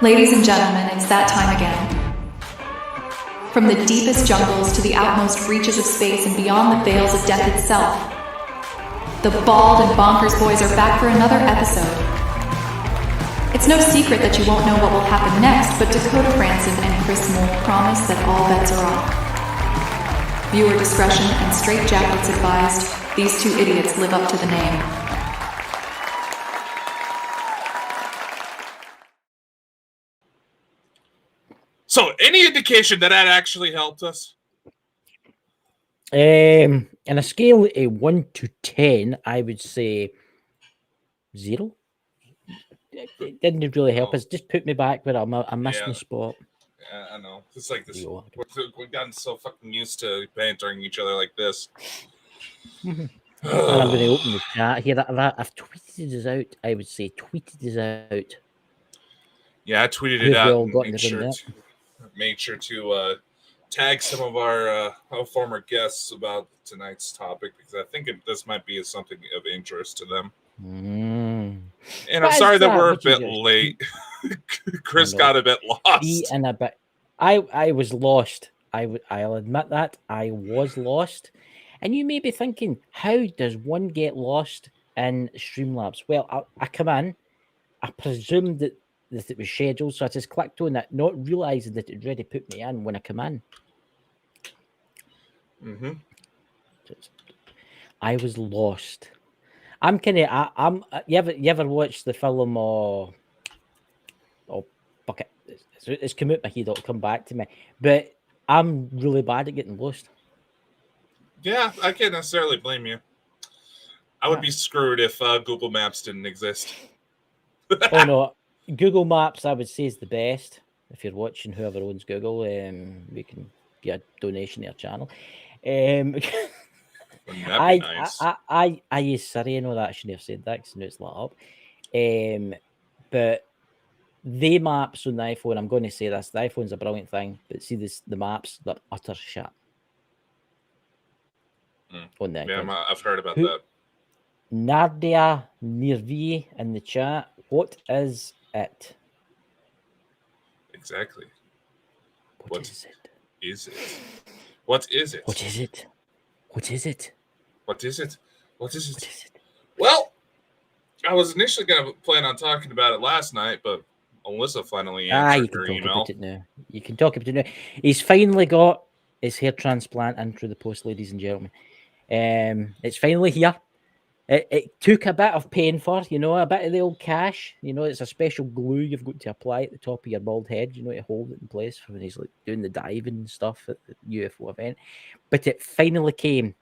Ladies and gentlemen, it's that time again. From the deepest jungles to the outmost reaches of space and beyond the veils of death itself, the Bald and Bonkers boys are back for another episode. It's no secret that you won't know what will happen next, but Dakota Franson and Chris Mole promise that all bets are off. Viewer discretion and straitjackets advised. These two idiots live up to the name. So, any indication that actually helped us? On a scale of 1 to 10, I would say 0. It didn't really help us. Just put me back where I'm missing the spot. Yeah, I know. It's like this. We've gotten so fucking used to bantering each other like this. And I'm going to open the chat here. I've tweeted this out. I would say tweeted this out. Yeah, I tweeted it out. Made sure to tag some of our former guests about tonight's topic because I think this might be something of interest to them. And I'm sorry that we're a bit late. Chris got a bit lost. I was lost. I'll admit that I was lost. And you may be thinking, how does one get lost in Streamlabs? Well, I come in. I presumed that it was scheduled, so I just clicked on it, not realizing that it already put me in when I come in. I was lost. I'm kind of. You ever watched the film? Oh, fuck it! It's come out my head. It'll come back to me. But I'm really bad at getting lost. Yeah, I can't necessarily blame you. I would be screwed if Google Maps didn't exist. Oh no. Google Maps, I would say, is the best. If you're watching, whoever owns Google, we can get a donation to our channel. Nice? I use Siri. I know that I shouldn't have said that because I know it's lit up. But the maps on the iPhone, I'm going to say this: the iPhone's a brilliant thing, but see the maps, they're utter shit. On the iPhone. Yeah, I've heard about that. Nardia Nirvi in the chat. What is it? Exactly. What is it? Is it? What is it? What is it? What is it? What is it? What is it? Well, I was initially going to plan on talking about it last night, but Alyssa finally answered her email. You can talk about it now. He's finally got his hair transplant in through the post, ladies and gentlemen. It's finally here. It took a bit of pain for, a bit of the old cash. It's a special glue you've got to apply at the top of your bald head, to hold it in place for when he's like doing the diving and stuff at the UFO event. But it finally came.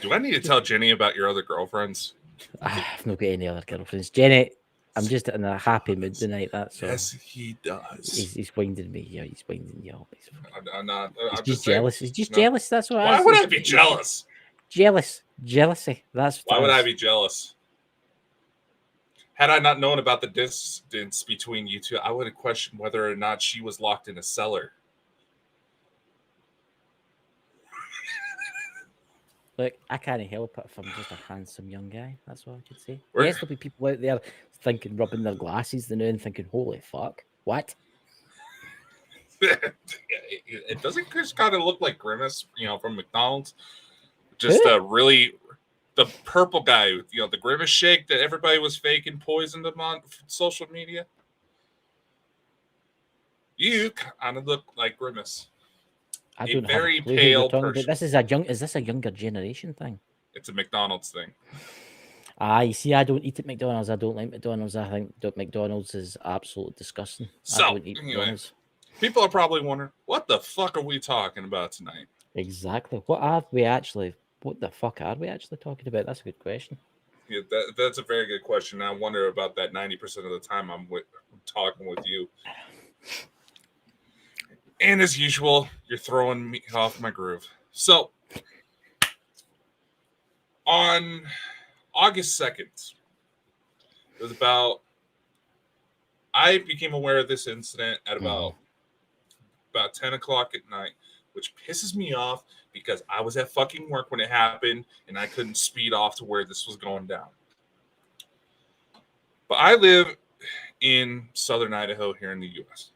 Do I need to tell Jenny about your other girlfriends? I've not got any other girlfriends. Jenny, I'm just in a happy mood tonight. That's all. Yes, he does. He's winding me. Yeah, he's winding you up. I'm not. He's just jealous. He's just jealous. That's what. Why would I be jealous? Jealousy. Why would I be jealous? Had I not known about the distance between you two, I would have questioned whether or not she was locked in a cellar. Look, I can't help it if I'm just a handsome young guy. That's what I could say. Yes, there'll be people out there rubbing their glasses and thinking, holy fuck, what? It doesn't just kind of look like Grimace, from McDonald's. Just the purple guy, the Grimace shake that everybody was faking, poisoned him on social media. You kind of look like Grimace. I don't very have a clue pale who person. Is this a younger generation thing? It's a McDonald's thing. You see, I don't eat at McDonald's. I don't like McDonald's. I think McDonald's is absolutely disgusting. So, I don't eat McDonald's. People are probably wondering, what the fuck are we talking about tonight? Exactly. What the fuck are we actually talking about? That's a good question. Yeah, that's a very good question. I wonder about that 90% of the time I'm talking with you. And as usual, you're throwing me off my groove. So, on August 2nd, it was I became aware of this incident at about 10 o'clock at night, which pisses me off because I was at fucking work when it happened and I couldn't speed off to where this was going down. But I live in Southern Idaho here in the U.S.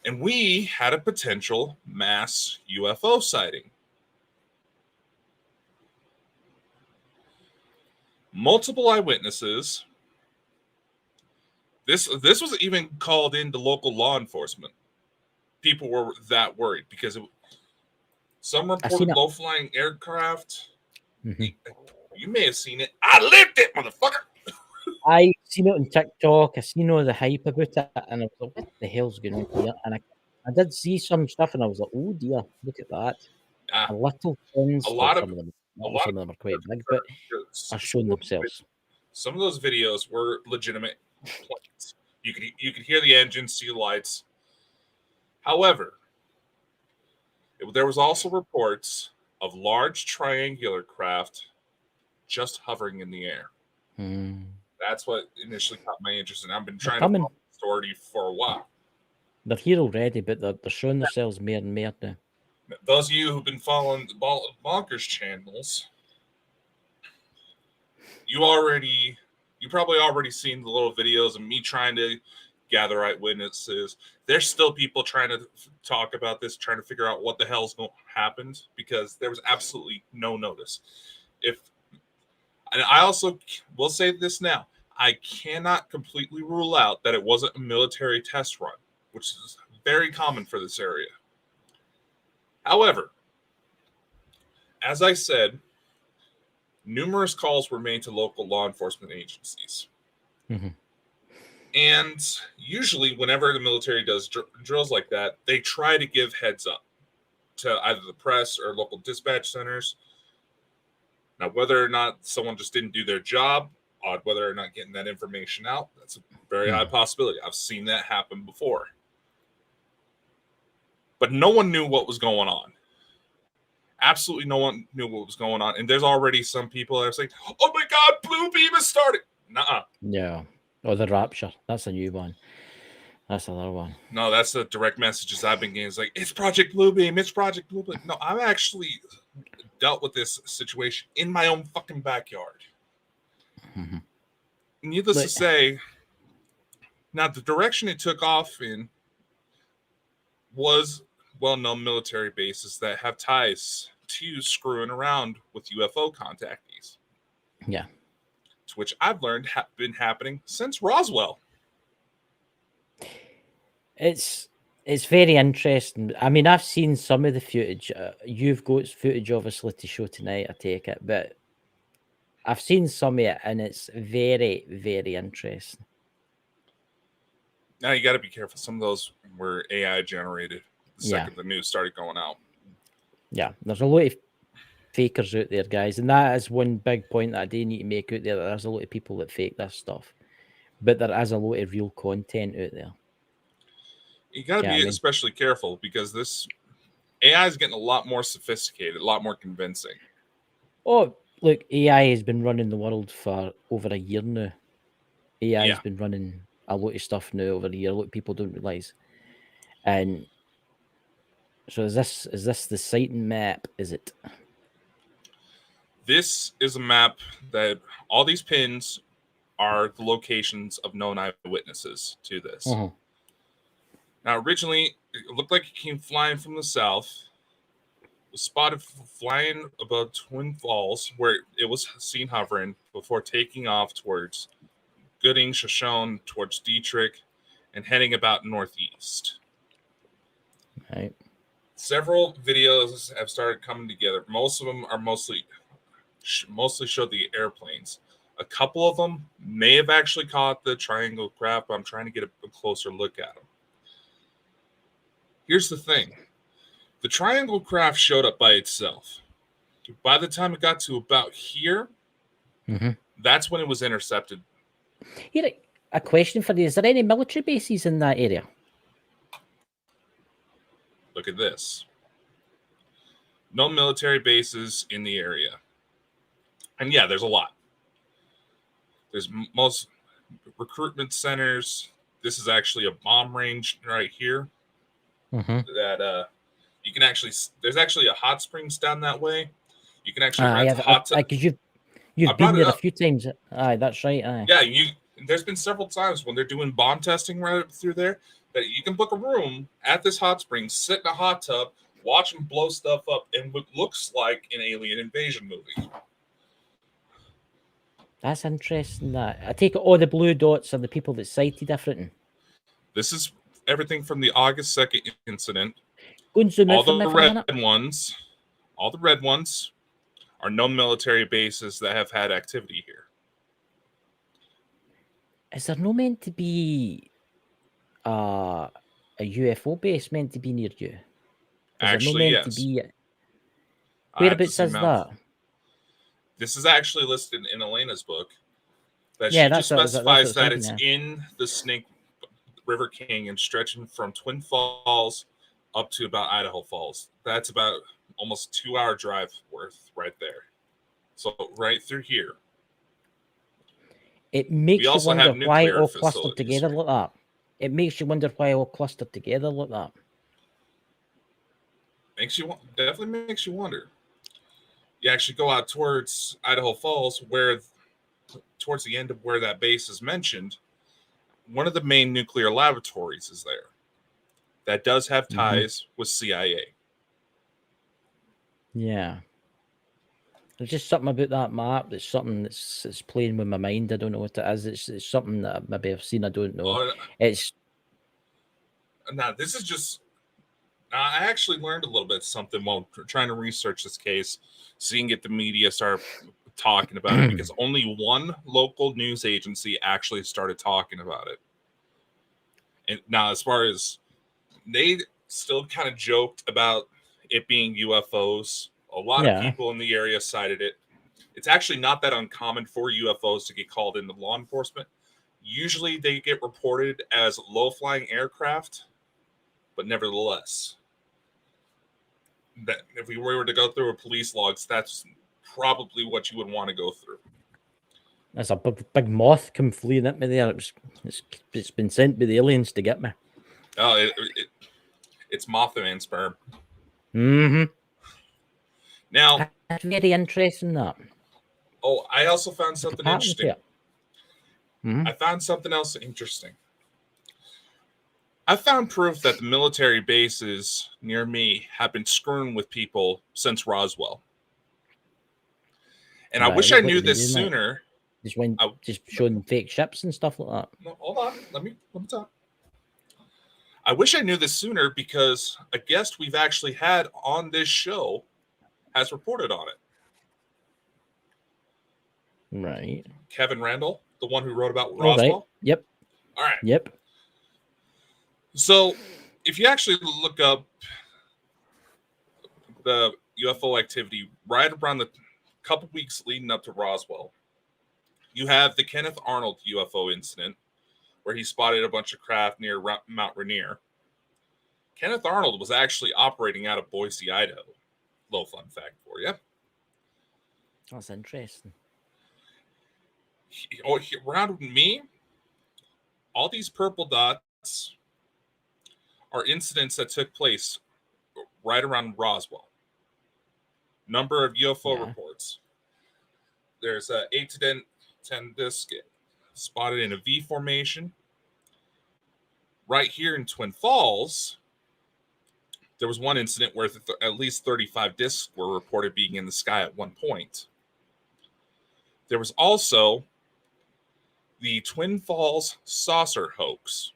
And we had a potential mass UFO sighting. Multiple eyewitnesses. This was even called into local law enforcement. People were that worried because some reported low-flying aircraft. Mm-hmm. You may have seen it. I lived it, motherfucker. I seen it on TikTok. I seen all the hype about it, and I was like, "What the hell's going on here?" And I did see some stuff, and I was like, "Oh dear, look at that!" A little things. Some of them are quite big, but are showing themselves. Some of those videos were legitimate planes. You could hear the engine, see the lights. However, there was also reports of large triangular craft just hovering in the air. That's what initially caught my interest, and I've been trying to follow the story for a while. They're here already, but they're showing themselves more and more now. Those of you who've been following the Bonkers channels, you probably already seen the little videos of me trying to gather eyewitnesses. There's still people trying to talk about this, trying to figure out what the hell's happened, because there was absolutely no notice. And I also will say this now, I cannot completely rule out that it wasn't a military test run, which is very common for this area. However, as I said, numerous calls were made to local law enforcement agencies. Mm-hmm. And usually whenever the military does drills like that, they try to give heads up to either the press or local dispatch centers. Now, whether or not someone just didn't do their job, or whether or not getting that information out, that's a very high possibility. I've seen that happen before. But no one knew what was going on. Absolutely no one knew what was going on. And there's already some people that are saying, oh my God, Blue Beam has started. Nuh-uh. Yeah. Or the Rapture. That's a new one. That's another one. No, that's the direct messages I've been getting. It's like, it's Project Blue Beam. It's Project Blue Beam. No, I've actually dealt with this situation in my own fucking backyard. Mm-hmm. Needless to say, now the direction it took off in was well-known military bases that have ties to screwing around with UFO contactees. Yeah. To which I've learned have been happening since Roswell. It's very interesting. I mean, I've seen some of the footage. You've got footage, obviously, to show tonight, I take it. But I've seen some of it, and it's very, very interesting. Now, you got to be careful. Some of those were AI generated the second the news started going out. Yeah, there's a lot of fakers out there, guys. And that is one big point that I do need to make out there. That there's a lot of people that fake this stuff. But there is a lot of real content out there. You got to be especially careful because this AI is getting a lot more sophisticated, a lot more convincing. Oh, look, AI has been running the world for over a year now. AI has been running a lot of stuff now over a year. A lot of people don't realize. And so is this the sighting map? Is it? This is a map that all these pins are the locations of known eyewitnesses to this. Uh-huh. Now, originally, it looked like it came flying from the south. It was spotted flying above Twin Falls, where it was seen hovering before taking off towards Gooding, Shoshone, towards Dietrich, and heading about northeast. Right. Several videos have started coming together. Most of them are mostly show the airplanes. A couple of them may have actually caught the triangle craft, but I'm trying to get a closer look at them. Here's the thing. The triangle craft showed up by itself. By the time it got to about here, that's when it was intercepted. Here, a question for you. Is there any military bases in that area? Look at this. No military bases in the area. And yeah, there's a lot. There's most recruitment centers. This is actually a bomb range right here. That you can actually, there's actually a hot springs down that way. You can actually rent a hot tub. Because you've You've been there a few times. Aye, that's right. Aye. Yeah, there's been several times when they're doing bomb testing right through there that you can book a room at this hot spring, sit in a hot tub, watch them blow stuff up in what looks like an alien invasion movie. That's interesting. That I take it all the blue dots are the people that sighted everything. This is everything from the August 2nd incident. Go and zoom all out for the me for red a minute. ones, all the red ones are known military bases that have had activity here. Is there no meant to be a UFO base meant to be near you? Is Actually, there no meant yes. to be? Whereabouts is that? This is actually listed in Elena's book. That Yeah, she just that's specifies that thinking, it's in the Snake River Canyon, stretching from Twin Falls up to about Idaho Falls. That's about almost 2-hour drive worth right there. So right through here. It makes you wonder why it all clustered together like that. It makes you wonder why it all clustered together like that. Definitely makes you wonder. You actually go out towards Idaho Falls, where towards the end of where that base is mentioned, one of the main nuclear laboratories is there. That does have ties with CIA. Yeah. There's just something about that map that's something that's playing with my mind. I don't know what it is. It's something that maybe I've seen. I don't know. Now, this is just... I actually learned a little bit something while trying to research this case, seeing if the media start talking about it, because only one local news agency actually started talking about it. And now, as far as they still kind of joked about it being UFOs, a lot of people in the area cited it. It's actually not that uncommon for UFOs to get called into law enforcement. Usually they get reported as low-flying aircraft, but nevertheless, that if we were to go through a police logs, that's probably what you would want to go through. There's a big moth come fleeing at me there. It's been sent by the aliens to get me. Oh, it's Mothman sperm. Now, that's very interesting. That. Oh, I also found something interesting. I found something else interesting. I found proof that the military bases near me have been screwing with people since Roswell. And I wish I knew this sooner. Just showing fake ships and stuff like that. No, hold on. Let me talk. I wish I knew this sooner because a guest we've actually had on this show has reported on it. Right. Kevin Randall, the one who wrote about Roswell. Right. Yep. All right. Yep. So, if you actually look up the UFO activity right around the couple weeks leading up to Roswell, you have the Kenneth Arnold UFO incident where he spotted a bunch of craft near Mount Rainier. Kenneth Arnold was actually operating out of Boise, Idaho. Little fun fact for you. That's interesting. Around me, all these purple dots are incidents that took place right around Roswell. Number of UFO reports. There's 8 to 10 disc spotted in a V formation. Right here in Twin Falls, there was one incident where at least 35 discs were reported being in the sky at one point. There was also the Twin Falls saucer hoax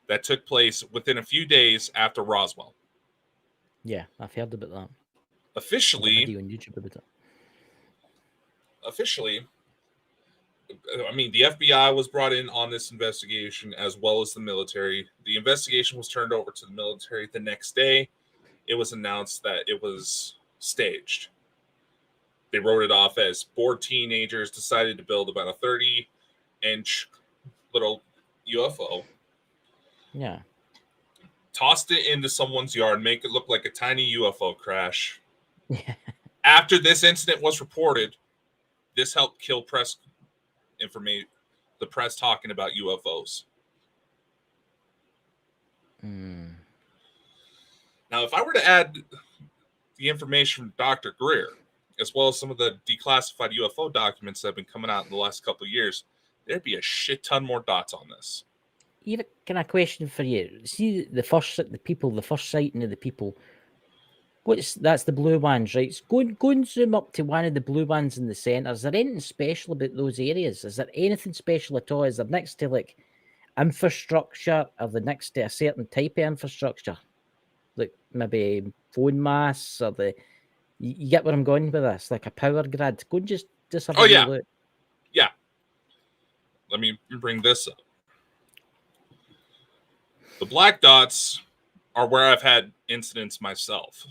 that took place within a few days after Roswell. Yeah, I've heard about that. Officially, video on YouTube about that. Officially, I mean, the FBI was brought in on this investigation as well as the military. The investigation was turned over to the military the next day. It was announced that it was staged. They wrote it off as bored teenagers decided to build about a 30-inch little UFO. Yeah. Tossed it into someone's yard, make it look like a tiny UFO crash. Yeah. After this incident was reported, this helped kill press information, the press talking about UFOs. Now, if I were to add the information from Dr. Greer as well as some of the declassified UFO documents that have been coming out in the last couple of years, there'd be a shit ton more dots on this. Even kind of question for you. See the first sighting of the people. That's the blue ones, right? Go and zoom up to one of the blue ones in the centre. Is there anything special about those areas? Is there anything special at all? Is there next to like infrastructure? Are they next to a certain type of infrastructure? Like maybe phone masts or you get where I'm going with this? Like a power grid. Go and just have a look. Yeah. Let me bring this up. The black dots are where I've had incidents myself.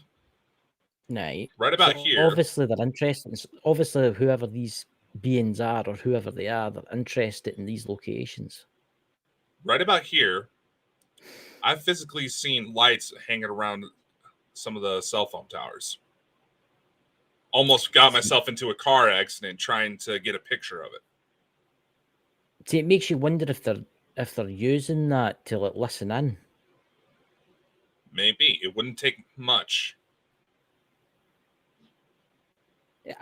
Right. Right about here. Obviously, they're interested. Obviously, whoever these beings are or whoever they are, they're interested in these locations. Right about here, I've physically seen lights hanging around some of the cell phone towers. Almost got myself into a car accident trying to get a picture of it. See, it makes you wonder if they're using that to like listen in. Maybe. It wouldn't take much.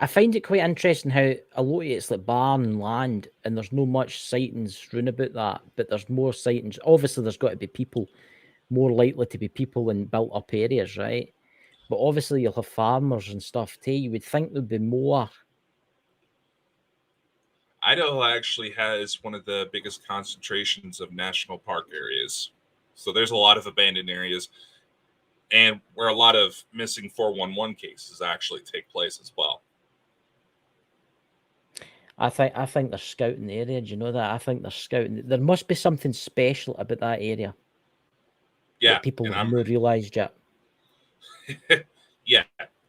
I find it quite interesting how a lot of it's like barn and land, and there's no much sightings round about that, but there's more sightings. Obviously, there's got to be people, more likely to be people in built-up areas, right? But obviously, you'll have farmers and stuff too. You would think there'd be more. Idaho actually has one of the biggest concentrations of national park areas. So there's a lot of abandoned areas, and where a lot of missing 411 cases actually take place as well. I think they're scouting the area. Do you know that? I think they're scouting. There must be something special about that area. Yeah, that people have not realized yet. Yeah,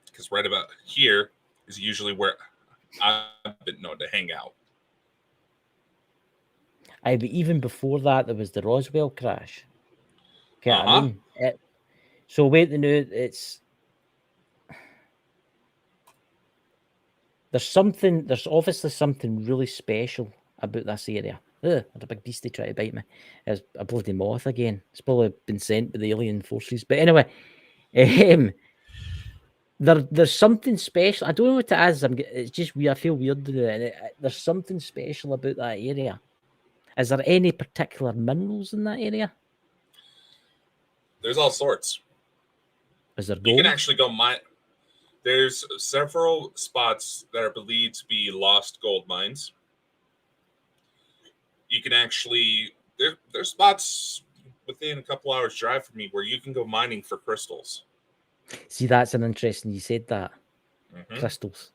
because right about here is usually where I've been known to hang out. But even before that, there was the Roswell crash. Okay, I mean, so wait to know there's obviously something really special about this area. Ugh, there's a big beastie trying to bite me. It's a bloody moth again. It's probably been sent by the alien forces. But anyway, there's something special. I don't know what it is. It's just weird. I feel weird doing it. There's something special about that area. Is there any particular minerals in that area? There's all sorts. Is there gold? You can actually go mine. There's several spots that are believed to be lost gold mines. You can actually there's spots within a couple hours drive from me where you can go mining for crystals. See, that's an interesting. You said that crystals.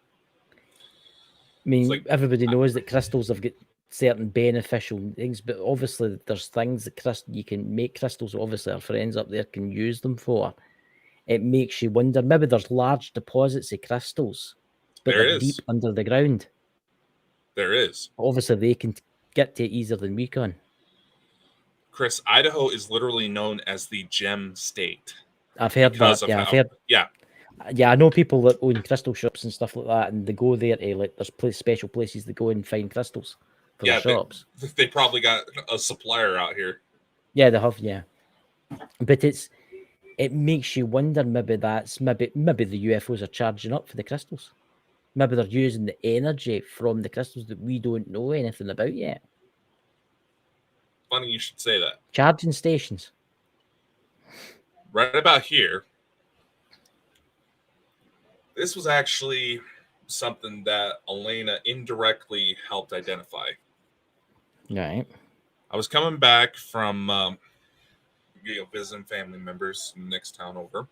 I mean, everybody knows that crystals have got certain beneficial things, but obviously there's things that you can make crystals. Obviously, our friends up there can use them for. It makes you wonder. Maybe there's large deposits of crystals, but they're deep under the ground. There is. Obviously, they can get to it easier than we can. Chris, Idaho is literally known as the gem state. I've heard that. Yeah, Yeah, I know people that own crystal shops and stuff like that, and they go there to there's special places to go and find crystals for the shops. They probably got a supplier out here. Yeah, they have. Yeah, but it makes you wonder. Maybe the UFOs are charging up for the crystals. Maybe they're using the energy from the crystals that we don't know anything about yet. Funny you should say that. Charging stations. Right about here. This was actually something that Elena indirectly helped identify. Right. I was coming back from visiting family members in the next town over.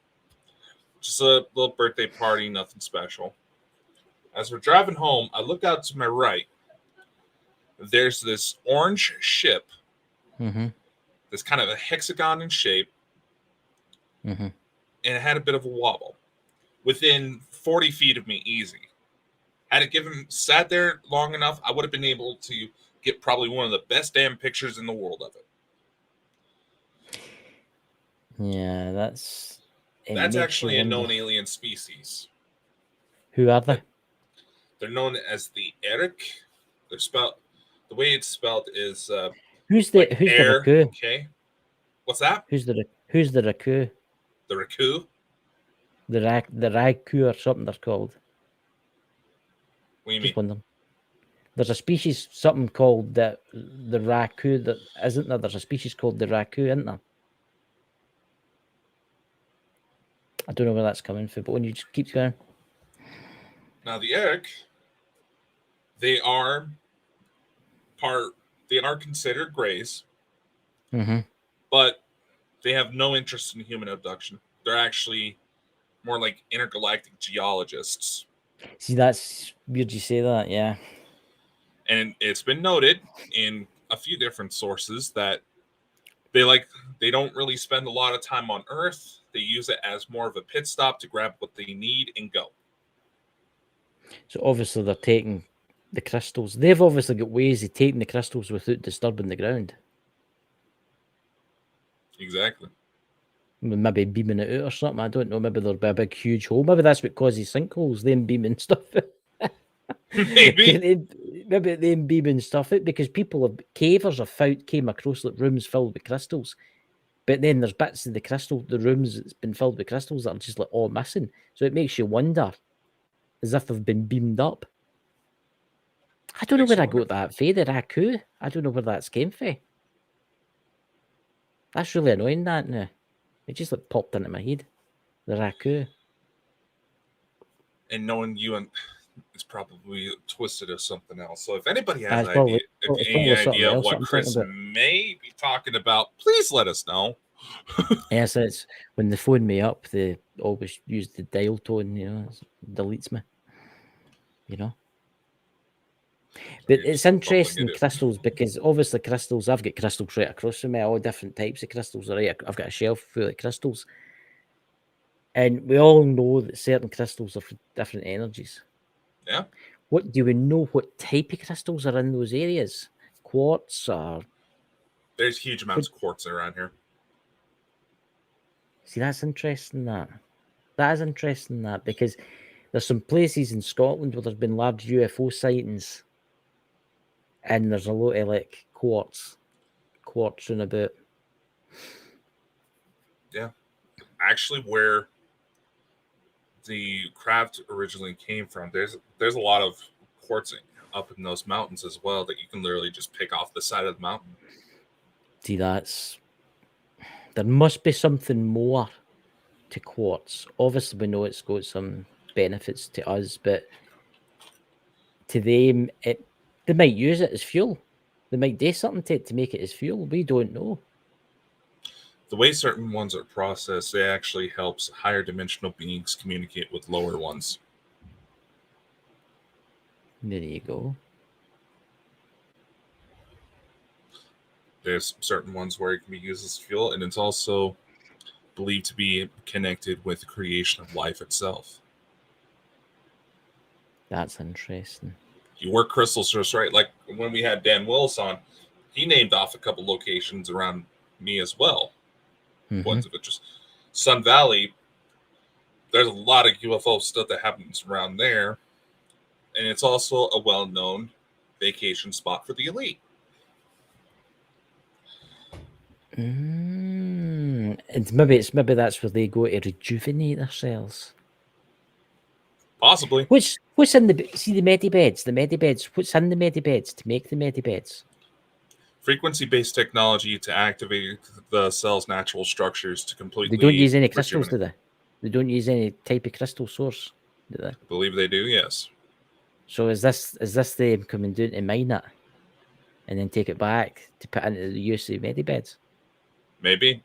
Just a little birthday party, nothing special. As we're driving home, I look out to my right. There's this orange ship. That's kind of a hexagon in shape. And it had a bit of a wobble. Within 40 feet of me, easy. Had it sat there long enough, I would have been able to get probably one of the best damn pictures in the world of it. Yeah, that's actually a known alien species. Who are they? They're known as the Eric. They're spelled the way it's spelled is who's the Raku? Okay. What's that? Who's the Raku? The Raku? The Raku or something they're called. What do you Just mean? wondering. There's a species, something called the raku. That isn't there? There's a species called the raku, isn't there? I don't know where that's coming from, but when you just keep going. Now the Eric, they are considered greys, but they have no interest in human abduction. They're actually more like intergalactic geologists. See, that's weird you say that, yeah. And it's been noted in a few different sources that they don't really spend a lot of time on Earth. They use it as more of a pit stop to grab what they need and go. So obviously they're taking the crystals. They've obviously got ways of taking the crystals without disturbing the ground. Exactly. Maybe beaming it out or something. I don't know. Maybe there'll be a big, huge hole. Maybe that's what causes sinkholes, them beaming stuff. Maybe. Maybe them beaming stuff out because cavers have came across like rooms filled with crystals. But then there's bits of the rooms that's been filled with crystals that are just like all missing. So it makes you wonder, as if they've been beamed up. I don't know where I got that for, the raku. I don't know where that's came from. That's really annoying, that now. It just like popped into my head. The raku. And knowing you, and it's probably twisted as something else. So if anybody has any idea of what Chris may be talking about, please let us know. Yes, it's when they phone me up, they always use the dial tone, it deletes me. But it's interesting, crystals, because obviously crystals, I've got crystals right across from me, all different types of crystals. Right, I've got a shelf full of crystals. And we all know that certain crystals are for different energies. Yeah. Do we know what type of crystals are in those areas? Quartz or... There's huge amounts of quartz around here. See, that's interesting, that is interesting, that, because there's some places in Scotland where there's been large UFO sightings, and there's a lot of like quartz in about. Yeah, actually, where the craft originally came from, there's a lot of quartz up in those mountains as well that you can literally just pick off the side of the mountain. See, there must be something more to quartz. Obviously, we know it's got some benefits to us, but to them, they might use it as fuel. They might do something to make it as fuel. We don't know. The way certain ones are processed, it actually helps higher dimensional beings communicate with lower ones. There you go. There's certain ones where it can be used as fuel, and it's also believed to be connected with the creation of life itself. That's interesting. You work crystals just right. Like when we had Dan Willis on, he named off a couple locations around me as well. Points of interest. Sun Valley, there's a lot of UFO stuff that happens around there. And it's also a well-known vacation spot for the elite. And maybe that's where they go to rejuvenate themselves. Possibly. What's in the medibeds? The medibeds. What's in the medibeds to make the medibeds? Frequency-based technology to activate the cell's natural structures to completely. They don't use any crystals, do they? They don't use any type of crystal source, do they? I believe they do, yes. So is this them coming down to mine it and then take it back to put into the use of medibeds? Maybe.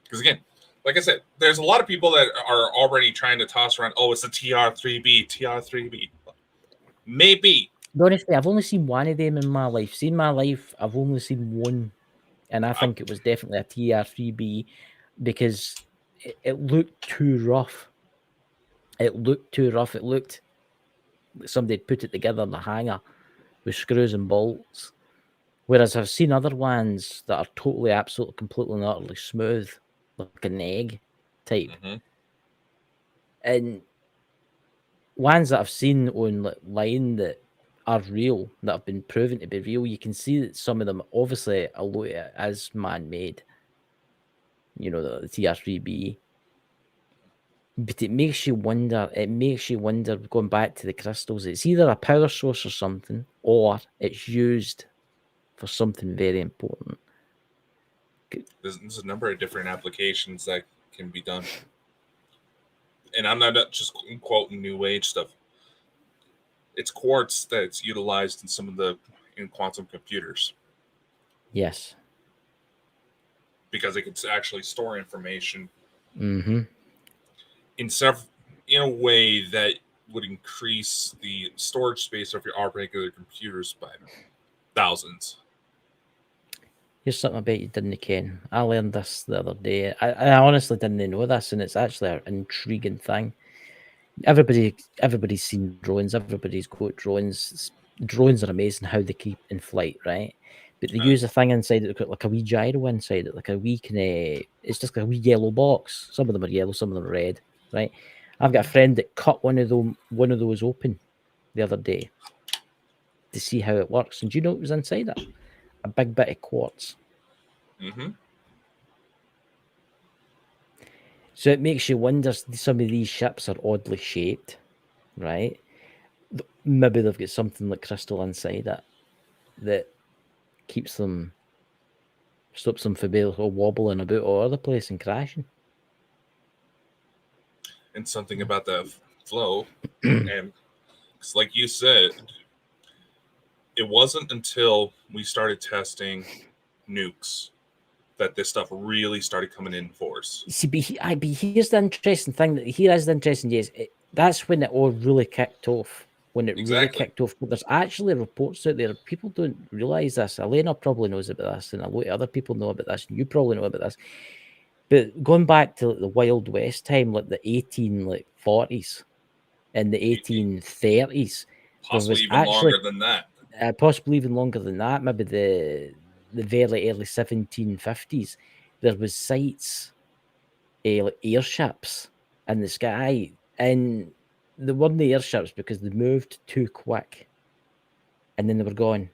Because again, like I said, there's a lot of people that are already trying to toss around, it's a TR3B. Maybe. Honestly, I've only seen one of them in my life. I've only seen one. And I think it was definitely a TR3B because it looked too rough. It looked like somebody had put it together in a hanger with screws and bolts. Whereas I've seen other ones that are totally, absolutely, completely, and utterly smooth, like an egg type. And ones that I've seen online that are real, that have been proven to be real, you can see that some of them, obviously, a lot of it is man-made. The TR3B. But it makes you wonder. It makes you wonder. Going back to the crystals, it's either a power source or something, or it's used for something very important. There's a number of different applications that can be done, and I'm not just quoting New Age stuff. It's quartz that's utilized in some of the quantum computers. Yes, because it can actually store information in a way that would increase the storage space of our regular computers by thousands. Here's something about you didn't ken. I learned this the other day. I honestly didn't know this, and it's actually an intriguing thing. Everybody's seen drones. Everybody's got drones. Drones are amazing how they keep in flight, right? But they use a thing inside it, like a wee gyro inside it, like a wee it's just like a wee yellow box. Some of them are yellow, some of them are red, right? I've got a friend that cut one of those open the other day to see how it works. And do you know what was inside it? A big bit of quartz. So it makes you wonder, some of these ships are oddly shaped, right? Maybe they've got something like crystal inside it that stops them from being wobbling about all over the place and crashing. And something about the flow, and like you said, it wasn't until we started testing nukes that this stuff really started coming in force. See, here's the interesting thing. That's when it all really kicked off. When it really kicked off. But there's actually reports out there. People don't realize this. Elena probably knows about this, and a lot of other people know about this, and you probably know about this. But going back to the Wild West time, like the 1840s and the 1830s, possibly even longer than that. Possibly even longer than that. Maybe the very early 1750s, there was sights, like airships in the sky, and they weren't the airships because they moved too quick, and then they were gone.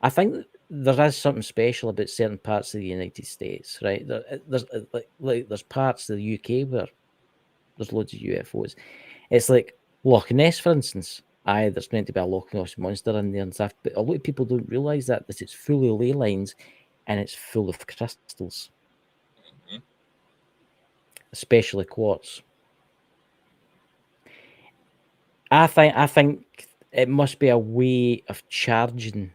I think there is something special about certain parts of the United States, right? There's parts of the UK where there's loads of UFOs. It's like Loch Ness, for instance. There's meant to be a Loch Ness monster in there and stuff, but a lot of people don't realise that it's full of ley lines and it's full of crystals, especially quartz. I think it must be a way of charging.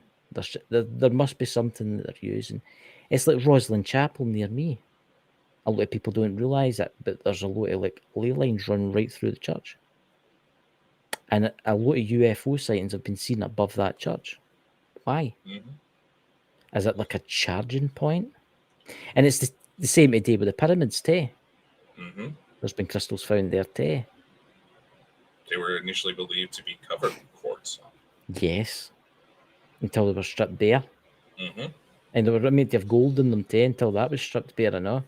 There must be something that they're using. It's like Rosslyn Chapel near me. A lot of people don't realise it, but there's a lot of like ley lines run right through the church. And a lot of UFO sightings have been seen above that church. Why? Is it like a charging point? And it's the same today with the pyramids too. There's been crystals found there too. They were initially believed to be covered in quartz. Yes. Until they were stripped bare. And they were made to have gold in them too until that was stripped bare enough.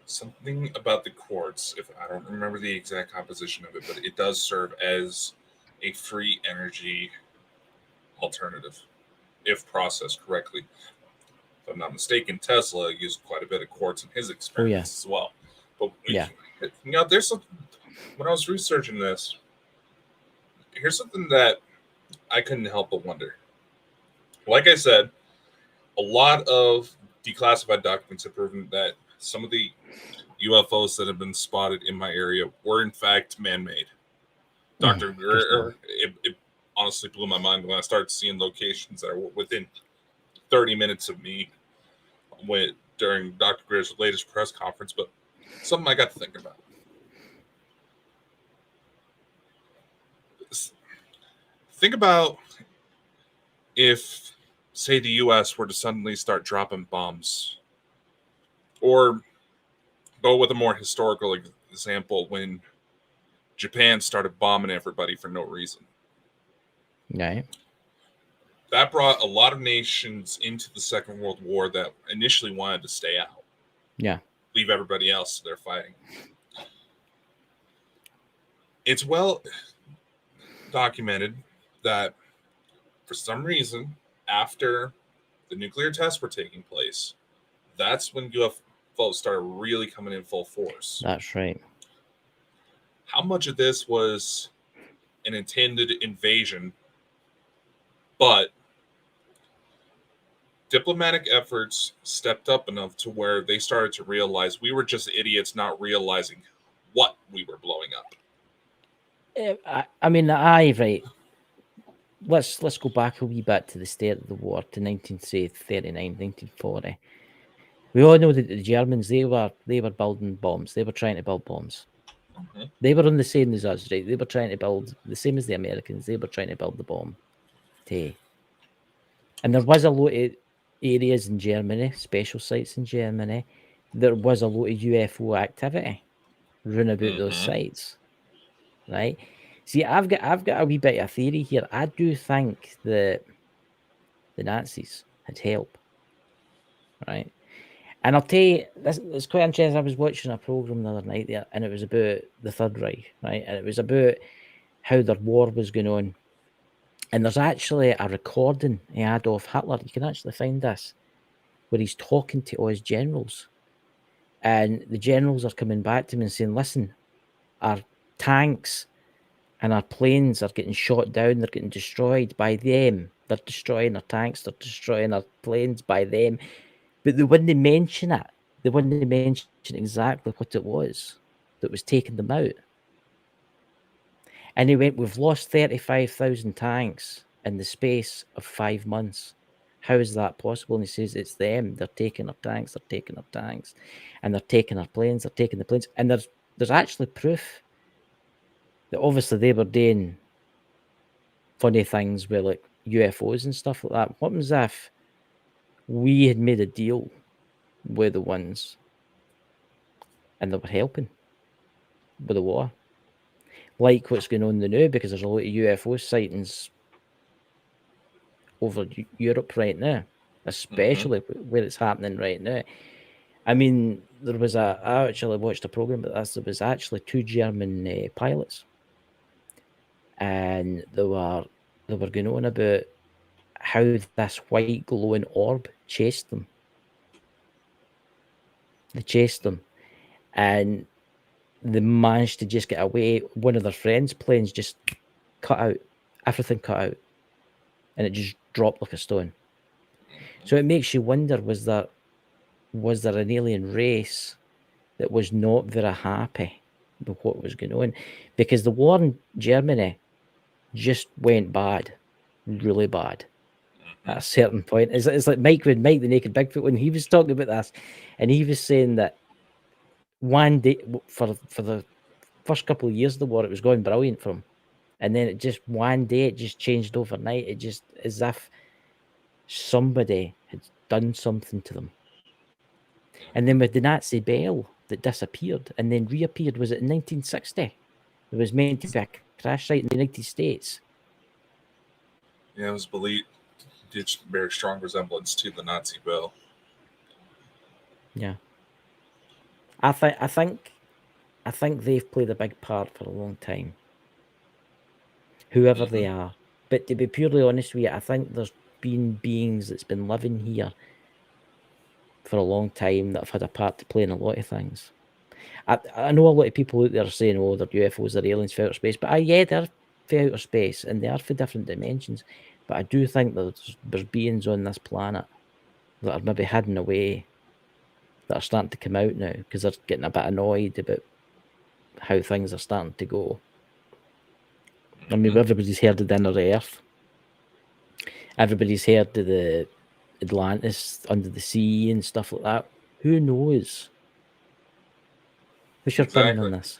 Something about the quartz, if I don't remember the exact composition of it, but it does serve as a free energy alternative if processed correctly. If I'm not mistaken, Tesla used quite a bit of quartz in his experiments as well. But there's something, when I was researching this, here's something that I couldn't help but wonder. Like I said, a lot of declassified documents have proven that some of the UFOs that have been spotted in my area were in fact man-made. It honestly blew my mind when I started seeing locations that are within 30 minutes of me during Dr. Greer's latest press conference, but something I got to think about. Think about if, say, the U.S. were to suddenly start dropping bombs, or go with a more historical example when Japan started bombing everybody for no reason. Right. That brought a lot of nations into the Second World War that initially wanted to stay out. Yeah. Leave everybody else there fighting. It's well documented that for some reason, after the nuclear tests were taking place, that's when UFOs started really coming in full force. That's right. How much of this was an intended invasion, but diplomatic efforts stepped up enough to where they started to realize we were just idiots not realizing what we were blowing up? I mean, right. Let's go back a wee bit to the start of the war, to 1939, 1940. We all know that the Germans, they were building bombs. They were trying to build bombs. Mm-hmm. They were on the same as us, right? They were trying to build the same as the Americans. They were trying to build the bomb. And there was a lot of areas in Germany, special sites in Germany. There was a lot of UFO activity running about those sites, right? See, I've got a wee bit of a theory here. I do think that the Nazis had help, right? And I'll tell you, it's quite interesting. I was watching a program the other night there, and it was about the Third Reich, right? And it was about how their war was going on. And there's actually a recording of Adolf Hitler. You can actually find this, where he's talking to all his generals. And the generals are coming back to him and saying, listen, our tanks and our planes are getting shot down. They're getting destroyed by them. They're destroying our tanks. They're destroying our planes by them. But they wouldn't mention it. They wouldn't mention exactly what it was that was taking them out. And he went, we've lost 35,000 tanks in the space of 5 months. How is that possible? And he says, it's them. They're taking our tanks. They're taking our tanks. And they're taking our planes. They're taking the planes. And there's actually proof that obviously they were doing funny things with like UFOs and stuff like that. What was if we had made a deal with the ones and they were helping with the war? Like what's going on now, because there's a lot of UFO sightings over Europe right now, especially where it's happening right now. I mean, I actually watched a program about this. There was actually 2 German pilots, and they were going on about how this white glowing orb chased them. They chased them, and they managed to just get away. One of their friends' planes just cut out, everything cut out, and it just dropped like a stone. So it makes you wonder, was there an alien race that was not very happy with what was going on? Because the war in Germany just went bad, really bad at a certain point. It's like Mike the Naked Bigfoot, when he was talking about this, and he was saying that one day, for the first couple of years of the war, it was going brilliant for him. And then one day it just changed overnight. It just, as if somebody had done something to them. And then with the Nazi Bell that disappeared and then reappeared, was it in 1960? It was meant to be a crash site in the United States. Yeah, it was believed did bear strong resemblance to the Nazi Bell. Yeah. I think they've played a big part for a long time, whoever they are. But to be purely honest with you, I think there's been beings that's been living here for a long time that have had a part to play in a lot of things. I know a lot of people out there are saying, oh, they're UFOs, they're aliens for outer space. But yeah, they're for outer space and they are for different dimensions. But I do think there's beings on this planet that are maybe hidden away, that are starting to come out now because they're getting a bit annoyed about how things are starting to go. I mean, everybody's heard of the inner Earth. Everybody's heard of the Atlantis under the sea and stuff like that. Who knows? What's your opinion on this?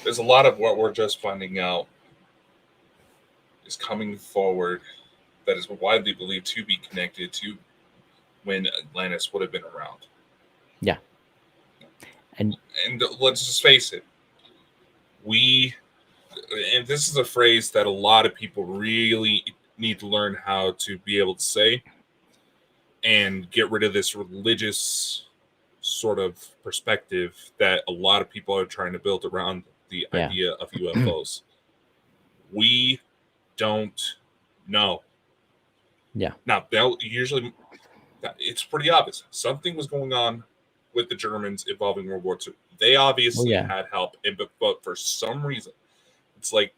There's a lot of what we're just finding out is coming forward that is widely believed to be connected to when Atlantis would have been around. Yeah. And let's just face it, and this is a phrase that a lot of people really need to learn how to be able to say and get rid of this religious sort of perspective that a lot of people are trying to build around the idea of UFOs. We don't know. Yeah. Now, it's pretty obvious. Something was going on with the Germans involving World War II. They obviously had help, but for some reason, it's like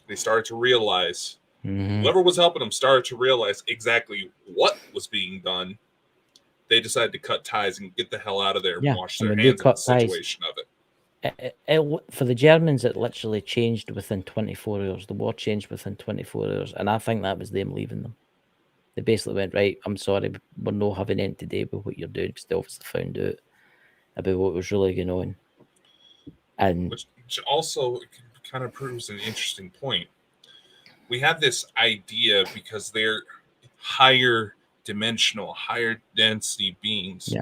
they started to realize whoever was helping them started to realize exactly what was being done. They decided to cut ties and get the hell out of there and wash their hands in the situation of it. For the Germans, it literally changed within 24 hours. The war changed within 24 hours, and I think that was them leaving them. They basically went, right, I'm sorry, we're not having anything to do with what you're doing, because they obviously found out about what was really going on. And which also kind of proves an interesting point. We have this idea because they're higher dimensional, higher density beings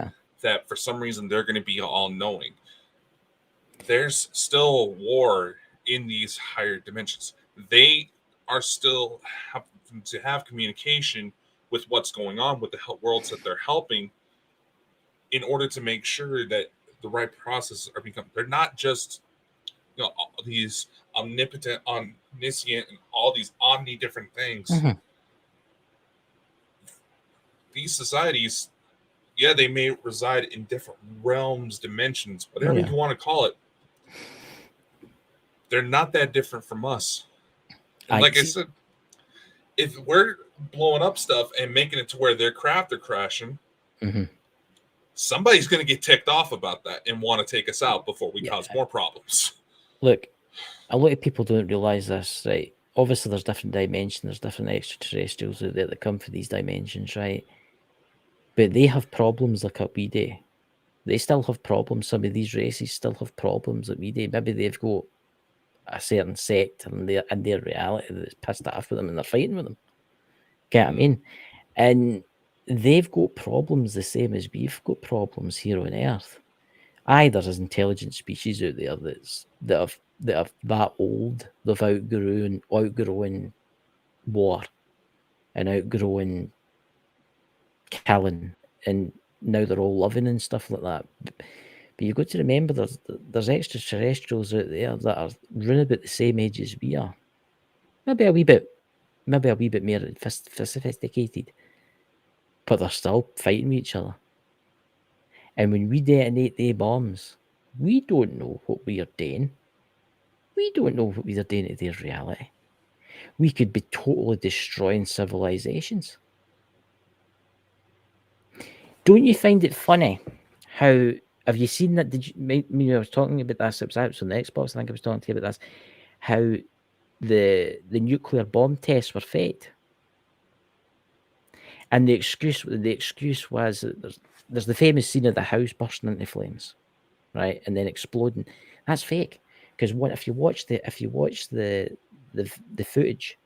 that for some reason they're going to be all knowing. There's still war in these higher dimensions. They are still having to have communication with what's going on with the worlds that they're helping in order to make sure that the right processes are becoming. They're not just these omnipotent, omniscient, and all these omni different things. These societies, they may reside in different realms, dimensions, whatever you want to call it. They're not that different from us. And like I said, if we're blowing up stuff and making it to where their craft are crashing, somebody's going to get ticked off about that and want to take us out before we cause more problems. Look, a lot of people don't realize this, right? Obviously, there's different dimensions, there's different extraterrestrials out there that come for these dimensions, right? But they have problems like we do. They still have problems. Some of these races still have problems that we do. Maybe they've got a certain sect in their reality that's pissed off with them and they're fighting with them. Get what I mean? And they've got problems the same as we've got problems here on Earth. There's intelligent species out there that are that old, they've outgrown war and outgrown killing, and now they're all loving and stuff like that. But you've got to remember there's extraterrestrials out there that are running about the same age as we are. Maybe a wee bit more sophisticated, but they're still fighting with each other. And when we detonate the bombs, we don't know what we are doing. We don't know what we are doing to their reality. We could be totally destroying civilizations. Don't you find it funny how, have you seen that? I was talking about this, it was on the Xbox, I think I was talking to you about this, how the nuclear bomb tests were faked. And the excuse was that there's the famous scene of the house bursting into flames, right, and then exploding. That's fake, because if you watch the footage,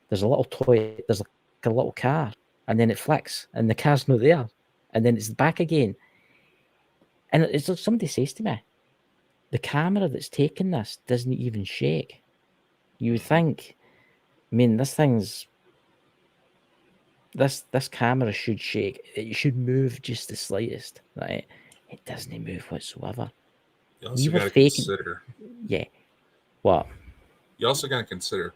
there's a little toy, there's like a little car, and then it flicks, and the car's not there, and then it's back again. And it's like somebody says to me, the camera that's taking this doesn't even shake. You would think, I mean, this camera should shake. It should move just the slightest, right? It doesn't move whatsoever. You also got to consider. Yeah. What? You also got to consider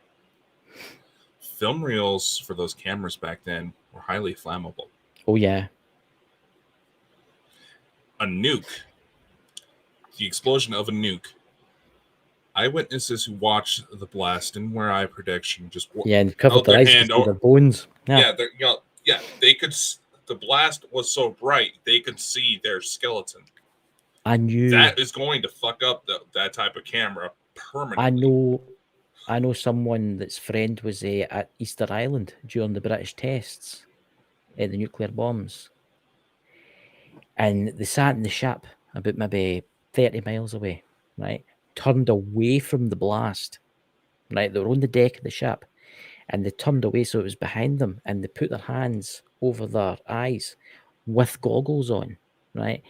film reels for those cameras back then were highly flammable. Oh, yeah. A nuke, the explosion of a nuke. Eyewitnesses who watched the blast and where eye protection just and covered their eyes with their bones. They could. The blast was so bright they could see their skeleton. I knew that is going to fuck up that type of camera permanently. I know someone that's friend was at Easter Island during the British tests at the nuclear bombs, and they sat in the ship about maybe 30 miles away, right? Turned away from the blast, right? They were on the deck of the ship, and they turned away so it was behind them, and they put their hands over their eyes with goggles on, right?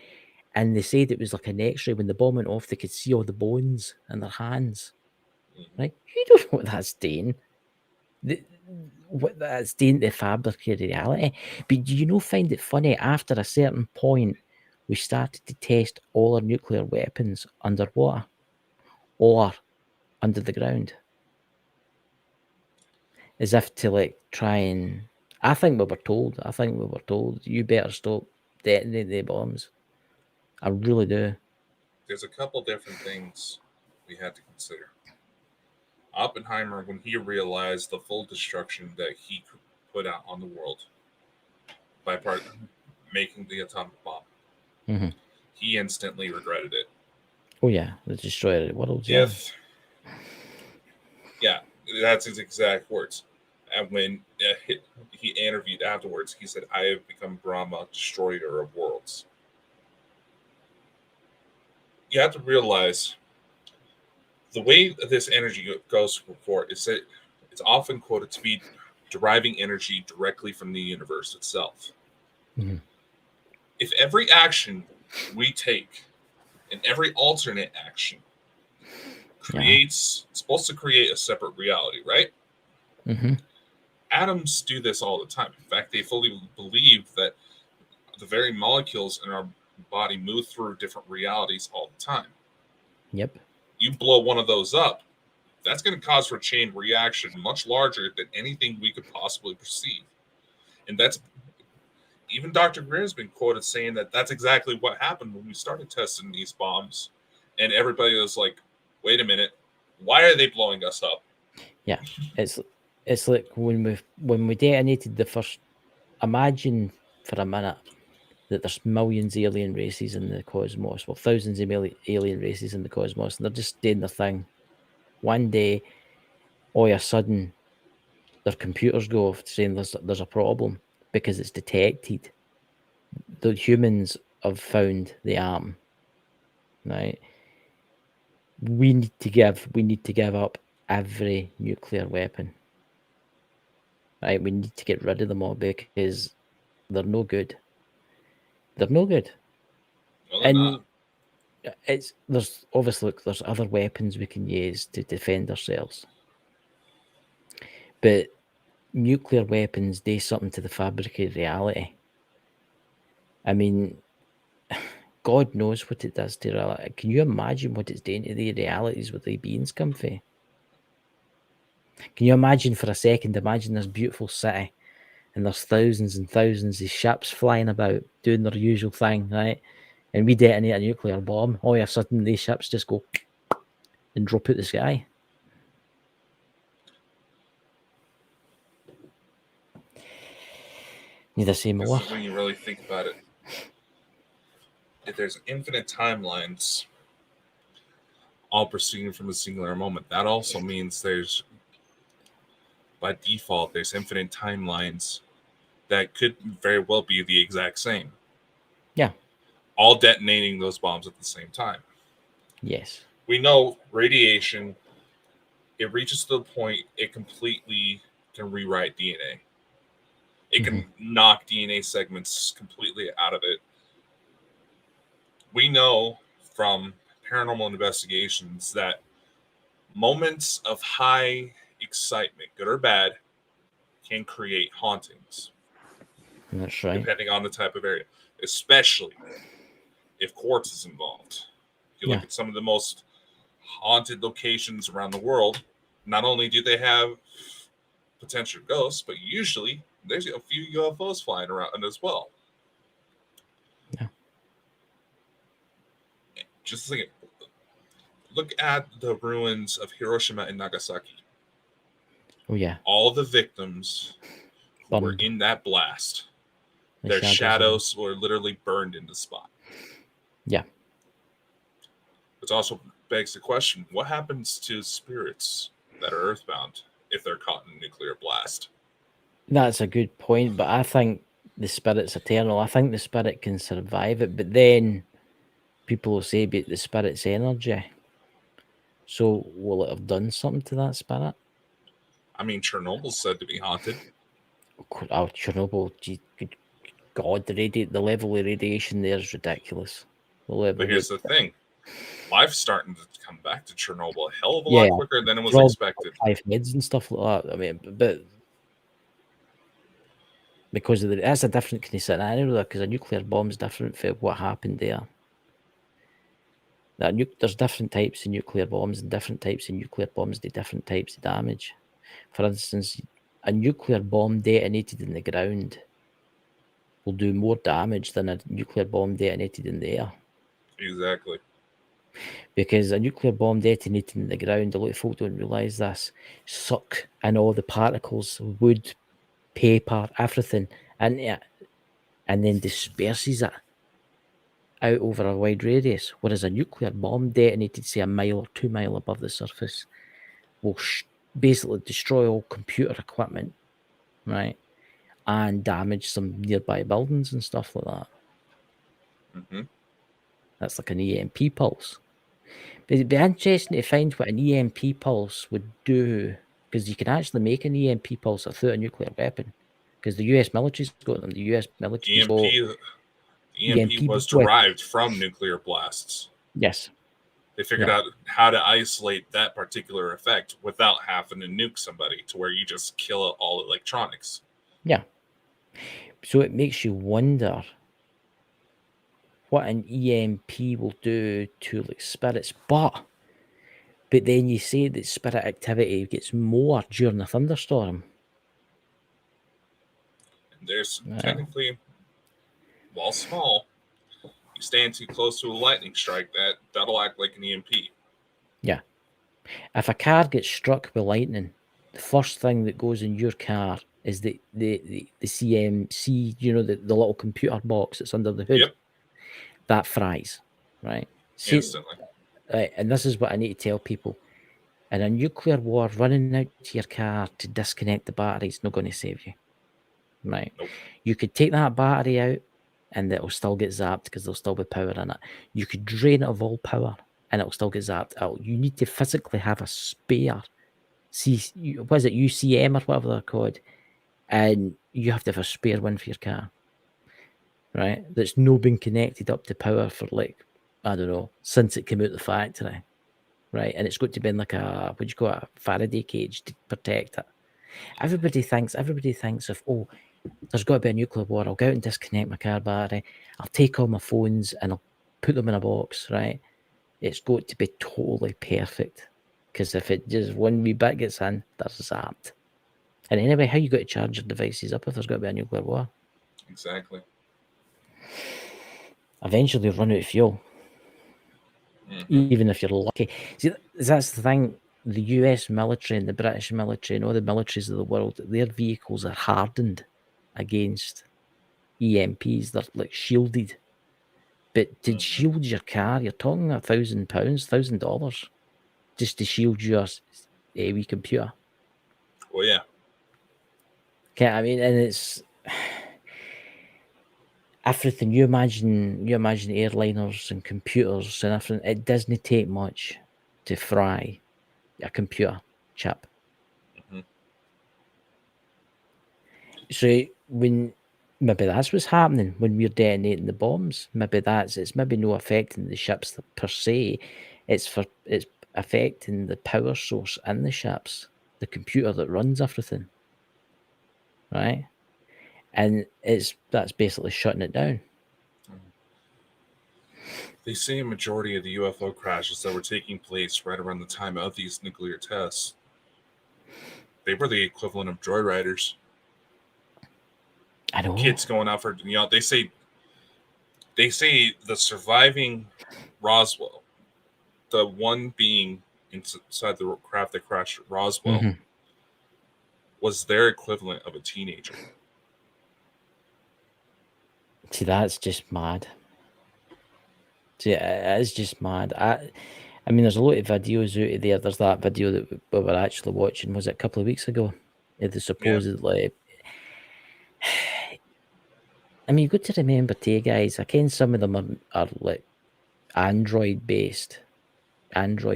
And they said it was like an X-ray. When the bomb went off, they could see all the bones in their hands, right? You don't know what that's doing. What that's doing to fabricated reality. But do you find it funny, after a certain point, we started to test all our nuclear weapons underwater or under the ground, as if to try and I think we were told. You better stop detonating the bombs. I really do. There's a couple different things we had to consider. Oppenheimer, when he realized the full destruction that he put out on the world by making the atomic bomb, he instantly regretted it. Oh yeah, the destroyer of the world. Yeah, that's his exact words. And when he interviewed afterwards, he said, "I have become Brahma, destroyer of worlds." You have to realize the way this energy goes for is that it's often quoted to be deriving energy directly from the universe itself. If every action we take and every alternate action it's supposed to create a separate reality, right? Atoms do this all the time. In fact, they fully believe that the very molecules in our body move through different realities all the time. Yep. You blow one of those up, that's going to cause for a chain reaction much larger than anything we could possibly perceive. And that's even Dr. Greer's been quoted saying that that's exactly what happened when we started testing these bombs. And everybody was like, wait a minute, why are they blowing us up? Yeah, it's like when we detonated the first. Imagine for a minute that there's millions of alien races in the cosmos, well, thousands of alien races in the cosmos, and they're just doing their thing. One day, all of a sudden, their computers go off saying there's a problem because it's detected. The humans have found the arm, right? We need to give up every nuclear weapon, right? We need to get rid of them all because they're no good. They're no good. Well, and there's obviously there's other weapons we can use to defend ourselves, but nuclear weapons do something to the fabric of reality. I mean, God knows what it does to reality. Can you imagine what it's doing to the realities where the beings come from? Can you imagine for a second? Imagine this beautiful city, and there's thousands and thousands of ships flying about doing their usual thing, right? And we detonate a nuclear bomb. All of a sudden, these ships just go and drop out the sky. Need to say more. This is when you really think about it. If there's infinite timelines all proceeding from a singular moment, that also means by default, there's infinite timelines that could very well be the exact same. Yeah. All detonating those bombs at the same time. Yes. We know radiation, it reaches to the point it completely can rewrite DNA. It can knock DNA segments completely out of it. We know from paranormal investigations that moments of high excitement, good or bad, can create hauntings. That's right. Depending on the type of area, especially if quartz is involved. If you look at some of the most haunted locations around the world, not only do they have potential ghosts, but usually there's a few UFOs flying around as well. Yeah. Just think, look at the ruins of Hiroshima and Nagasaki. Oh yeah. All the victims who were in that blast, their shadows were literally burned in the spot. Yeah. Which also begs the question, what happens to spirits that are earthbound if they're caught in a nuclear blast? That's a good point, but I think the spirit's eternal. I think the spirit can survive it, but then people will say, but the spirit's energy. So will it have done something to that spirit? I mean, Chernobyl's said to be haunted. Oh, Chernobyl, good God, the level of radiation there is ridiculous. But here's the thing. Life's starting to come back to Chernobyl a hell of a lot quicker than it was expected. 5 heads and stuff like that. I mean, but because of that's a different kind of scenario there, because a nuclear bomb is different from what happened there. There's different types of nuclear bombs, and different types of nuclear bombs do different types of damage. For instance, a nuclear bomb detonated in the ground will do more damage than a nuclear bomb detonated in the air. Exactly. Because a nuclear bomb detonated in the ground, a lot of folk don't realise this, suck in all the particles, wood, paper, everything into it, and then disperses it out over a wide radius. Whereas a nuclear bomb detonated, say, 1 mile or 2 mile above the surface, will basically destroy all computer equipment, right? And damage some nearby buildings and stuff like that. Mm-hmm. That's like an EMP pulse. But it'd be interesting to find what an EMP pulse would do, because you can actually make an EMP pulse without a nuclear weapon, because the US military's got them. The US military's EMP was derived from nuclear blasts. Yes. They figured out how to isolate that particular effect without having to nuke somebody, to where you just kill all electronics. Yeah. So it makes you wonder what an EMP will do to like spirits. But then you say that spirit activity gets more during a thunderstorm. There's technically, while small, you stand too close to a lightning strike, that'll act like an EMP. Yeah. If a car gets struck with lightning, the first thing that goes in your car is the CMC, you know, the little computer box that's under the hood. Yep. That fries, right? Instantly. Right, and this is what I need to tell people. In a nuclear war, running out to your car to disconnect the battery is not going to save you, right? Nope. You could take that battery out and it'll still get zapped because there'll still be power in it. You could drain it of all power and it'll still get zapped out. You need to physically have a spare what is it, UCM or whatever they're called, and you have to have a spare one for your car, right? That's not been connected up to power for, like, I don't know, since it came out of the factory, right? And it's got to be in like a, what do you call it, a Faraday cage to protect it. Everybody thinks of, oh, there's got to be a nuclear war. I'll go out and disconnect my car battery. I'll take all my phones and I'll put them in a box, right? It's got to be totally perfect. Because if it just one wee bit gets in, that's zapped. And anyway, how you got to charge your devices up if there's got to be a nuclear war? Exactly. Eventually you'll run out of fuel. Mm-hmm. Even if you're lucky. See, that's the thing. The US military and the British military and all the militaries of the world, their vehicles are hardened against EMPs. They're like shielded. But to shield your car, you're talking £1,000, $1,000, just to shield your wee computer. Well, yeah. Okay, I mean, and it's everything. You imagine airliners and computers and everything. It doesn't take much to fry a computer chip. Mm-hmm. So when maybe that's what's happening when we're detonating the bombs. Maybe it's maybe no affecting the ships per se. It's affecting the power source in the ships, the computer that runs everything, right? And that's basically shutting it down. They say a majority of the UFO crashes that were taking place right around the time of these nuclear tests, they were the equivalent of joyriders. I know. Kids going out for, they say the surviving Roswell, the one being inside the craft that crashed at Roswell, was their equivalent of a teenager. See, that's just mad. See, it's just mad. I mean, there's a lot of videos out there. There's that video that we were actually watching, was it a couple of weeks ago? The supposedly... Yeah. I mean, you've got to remember too, guys, I ken some of them are like Android-based, what do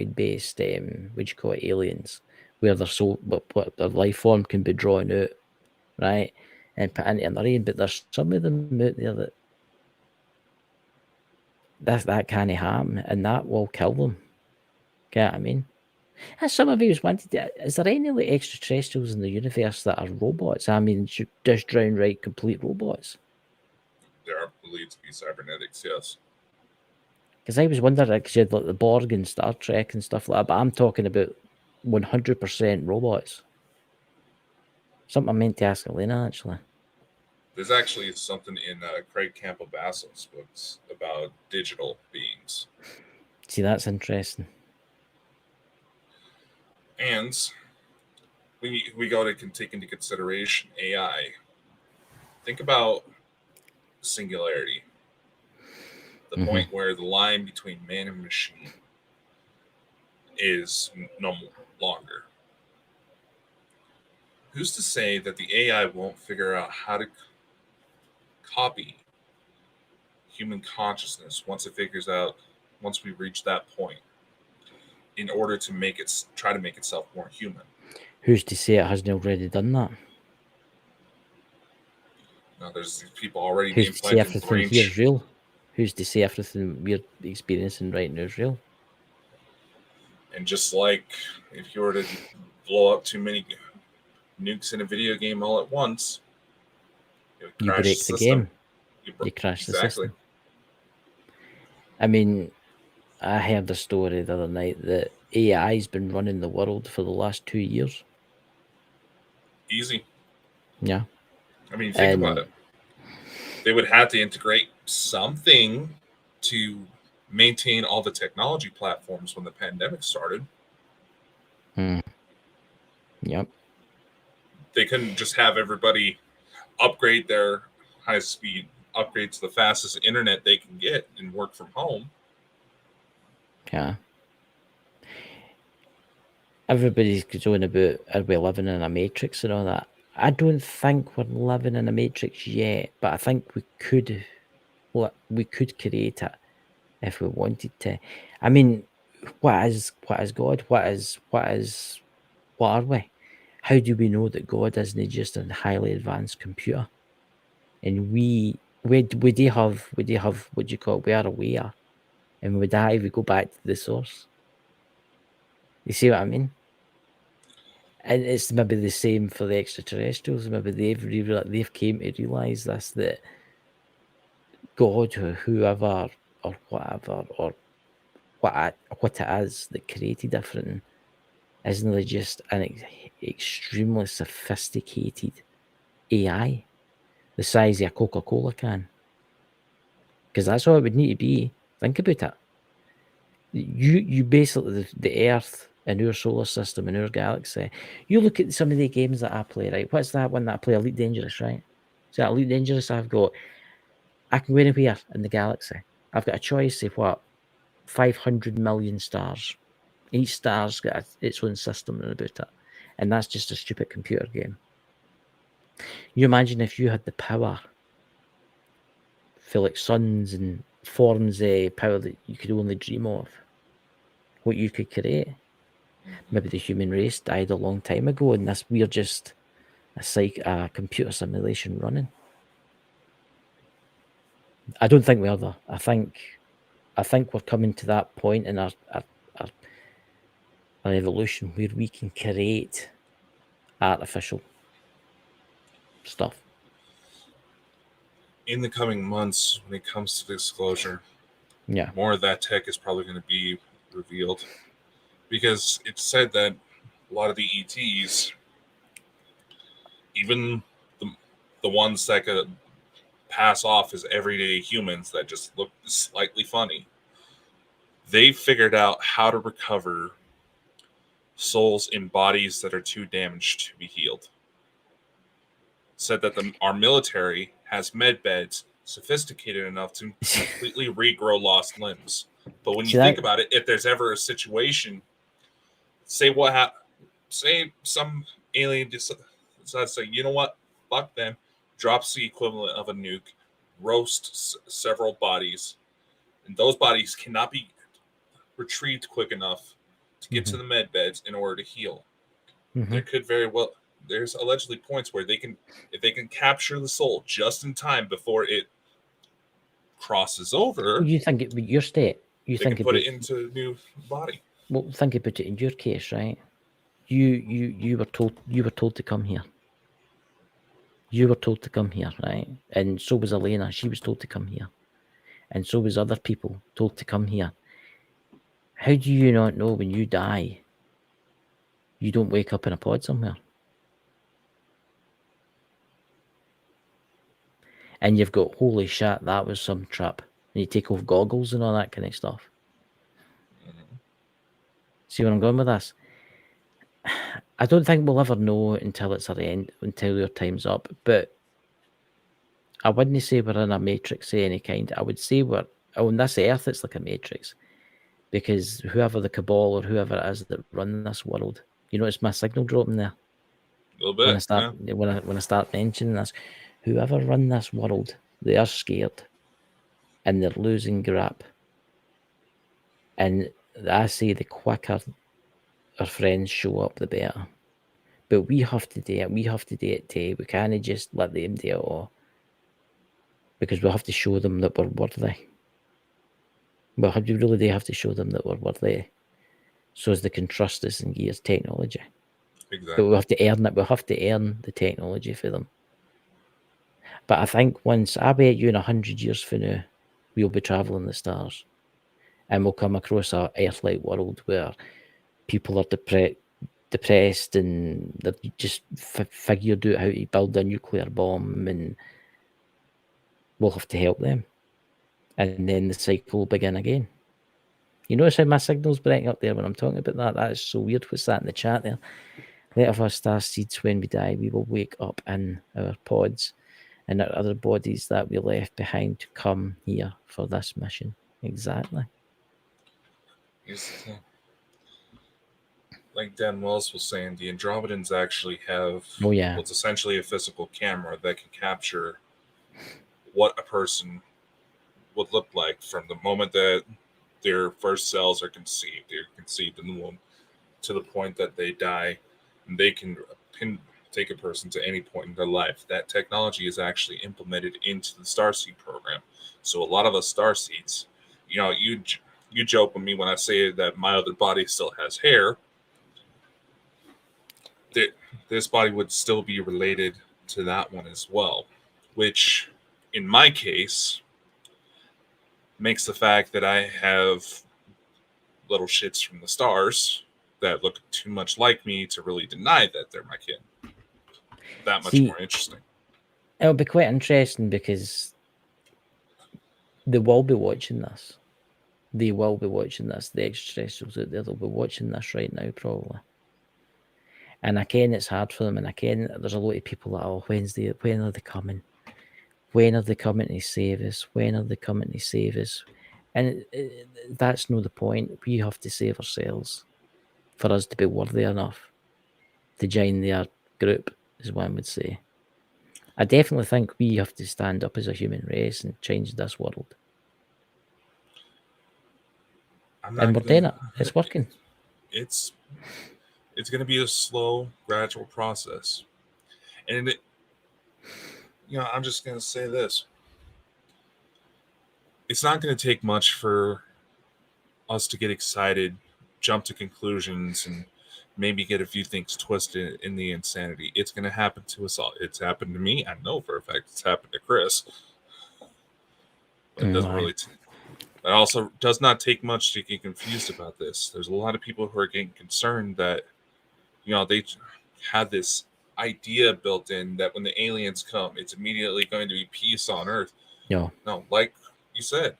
you call it, aliens, where what their life form can be drawn out, right, and put into an arena. But there's some of them out there that can't happen, and that will kill them. Get what I mean? And some of you wanted to, is there any like extraterrestrials in the universe that are robots? I mean, just downright complete robots. There are believed to be cybernetics, yes. Because I was wondering, because you had like the Borg and Star Trek and stuff like that, but I'm talking about 100% robots. Something I meant to ask Elena, actually. There's actually something in Craig Campobasso's books about digital beings. See, that's interesting. And we got to take into consideration AI. Think about singularity, the point where the line between man and machine is no longer. Who's to say that the AI won't figure out how to copy human consciousness once we reach that point, in order to try to make itself more human? Who's to say it hasn't already done that? Now, there's these people already Who's to say implanting everything brain here is real? Who's to say everything we're experiencing right now is real? And just like if you were to blow up too many nukes in a video game all at once, you break the game. You crash the system. I mean, I heard a story the other night that AI's been running the world for the last 2 years. Easy. Yeah. I mean, think about it. They would have to integrate something to maintain all the technology platforms when the pandemic started. Yep. They couldn't just have everybody upgrade their upgrade to the fastest internet they can get and work from home. Yeah. Everybody's going about, are we living in a matrix and all that? I don't think we're living in a matrix yet, but I think we could create it if we wanted to. I mean, what is God? What are we? How do we know that God isn't just a highly advanced computer? And we do have what do you call it? We are aware, and we die. We go back to the source. You see what I mean? And it's maybe the same for the extraterrestrials. Maybe they've came to realize this, that God or whoever or whatever or what it is that created everything isn't just an extremely sophisticated AI the size of a Coca-Cola can. Because that's all it would need to be. Think about it. You basically, the Earth and our solar system and our galaxy, you look at some of the games that I play, right? What's that one that I play? Elite Dangerous, right? So Elite Dangerous, I can go anywhere in the galaxy. I've got a choice of 500 million stars. Each star's got its own system about it. And that's just a stupid computer game. You imagine if you had the power for like suns and forms of power that you could only dream of, what you could create. Maybe the human race died a long time ago, and we're just a computer simulation running. I don't think we are though. I think we're coming to that point in our evolution where we can create artificial stuff. In the coming months, when it comes to disclosure, yeah, more of that tech is probably going to be revealed, because it's said that a lot of the ETs, even the ones that could pass off as everyday humans that just look slightly funny, they figured out how to recover souls in bodies that are too damaged to be healed. Said that our military has med beds sophisticated enough to completely regrow lost limbs. But when you think about it, if there's ever a situation, say some alien decides to say, you know what, fuck them, drops the equivalent of a nuke, roasts several bodies, and those bodies cannot be retrieved quick enough to get to the med beds in order to heal. There could very well, there's allegedly points where if they can capture the soul just in time before it crosses over. You think it with your state? You think can put it into a new body. Well, think about it in your case, right? You were told to come here. You were told to come here, right? And so was Elena. She was told to come here, and so was other people told to come here. How do you not know when you die, you don't wake up in a pod somewhere? and you've got, holy shit, that was some trip. And you take off goggles and all that kind of stuff. Mm-hmm. See where I'm going with this? I don't think we'll ever know until it's at the end, until your time's up. But I wouldn't say we're in a matrix of any kind. I would say we're on this earth. It's like a matrix, because whoever the cabal or whoever it is that run this world, you notice my signal dropping there. A little bit. When I start mentioning this, whoever run this world, they are scared, and they're losing grip. And I say the quicker our friends show up, the better. But we have to do it. We have to do it too. We can't just let them do it all, because we have to show them that we're worthy. But we really do have to show them that we're worthy, so as they can trust us and give us technology. Exactly. But we have to earn it. We have to earn the technology for them. But I think I bet you in 100 years from now, we'll be traveling the stars, and we'll come across a Earth-like world where people are depressed and they've just figured out how to build a nuclear bomb, and we'll have to help them. And then the cycle will begin again. You notice how my signal's breaking up there when I'm talking about that? That is so weird. What's that in the chat there? Let of our star seeds, when we die, we will wake up in our pods and our other bodies that we left behind to come here for this mission. Exactly. Like Dan Wells was saying, the Andromedans actually have what's essentially a physical camera that can capture what a person would look like from the moment that their first cells are conceived. They're conceived in the womb to the point that they die, and they can take a person to any point in their life. That technology is actually implemented into the Starseed program. So a lot of us Starseeds, you joke with me when I say that my other body still has hair. This body would still be related to that one as well, which in my case makes the fact that I have little shits from the stars that look too much like me to really deny that they're my kid that much more interesting. It'll be quite interesting, because they will be watching this. They will be watching this. The extraterrestrials out there, they'll be watching this right now, probably. And again, it's hard for them. And again, there's a lot of people that, when are they coming? When are they coming to save us? When are they coming to save us? And that's not the point. We have to save ourselves for us to be worthy enough to join their group, as one would say. I definitely think we have to stand up as a human race and change this world. And we're doing it. It's working. It's going to be a slow, gradual process. And, I'm just going to say this. It's not going to take much for us to get excited, jump to conclusions, and maybe get a few things twisted in the insanity. It's going to happen to us all. It's happened to me. I know for a fact it's happened to Chris. But it doesn't really... It also does not take much to get confused about this. There's a lot of people who are getting concerned that, they had this idea built in that when the aliens come, it's immediately going to be peace on Earth. Yeah. No, like you said,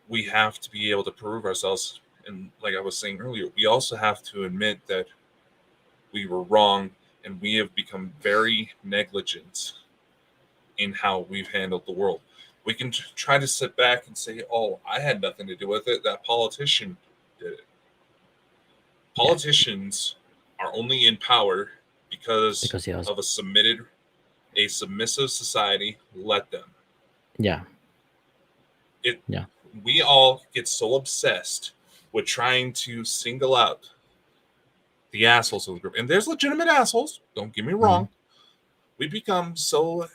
we have to be able to prove ourselves. And like I was saying earlier, we also have to admit that we were wrong, and we have become very negligent in how we've handled the world. We can try to sit back and say, oh, I had nothing to do with it. That politician did it. Politicians are only in power because of a submissive society. Let them. Yeah. We all get so obsessed with trying to single out the assholes of the group. And there's legitimate assholes. Don't get me wrong. Mm-hmm. We become so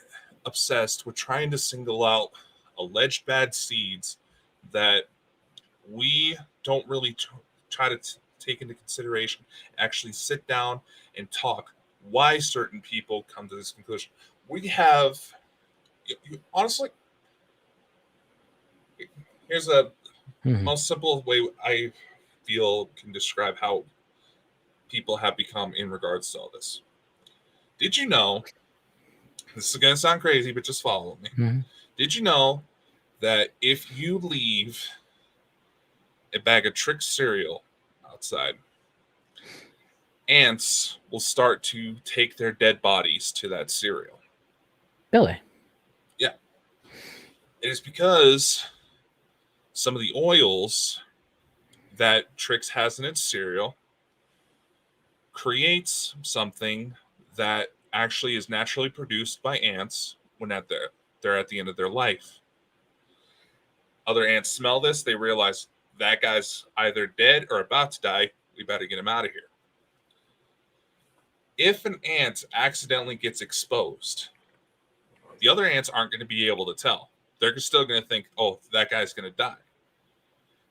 obsessed with trying to single out alleged bad seeds that we don't really try to take into consideration, actually sit down and talk why certain people come to this conclusion. We have, honestly, here's a most simple way I feel can describe how people have become in regards to all this. Did you know This is going to sound crazy, but just follow me. Mm-hmm. Did you know that if you leave a bag of Trix cereal outside, ants will start to take their dead bodies to that cereal? Really? Yeah. It is because some of the oils that Trix has in its cereal creates something that actually is naturally produced by ants when they're at the end of their life. Other ants smell this, they realize that guy's either dead or about to die, we better get him out of here. If an ant accidentally gets exposed, the other ants aren't going to be able to tell. They're still going to think, oh, that guy's going to die.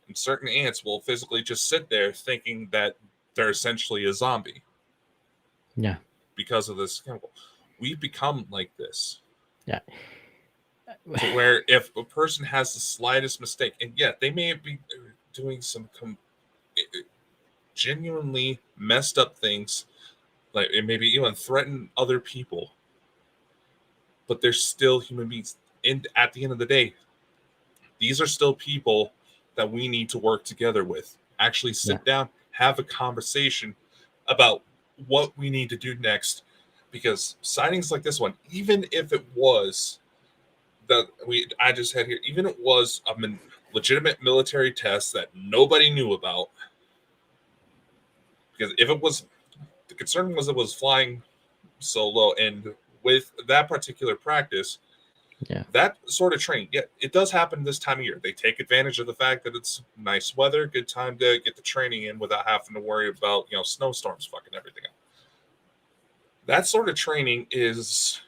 And certain ants will physically just sit there thinking that they're essentially a zombie. Yeah. Because of this chemical. We've become like this. Yeah. To where if a person has the slightest mistake, and yeah, they may be doing some genuinely messed up things, like it maybe even threaten other people, but they're still human beings. And at the end of the day, these are still people that we need to work together with. Actually sit down, have a conversation about what we need to do next. Because sightings like this one, even if it was I just had here, even if it was a legitimate military test that nobody knew about, because if it was, the concern was it was flying so low, and with that particular practice, that sort of training, it does happen this time of year. They take advantage of the fact that it's nice weather, good time to get the training in without having to worry about snowstorms fucking everything up. That sort of training is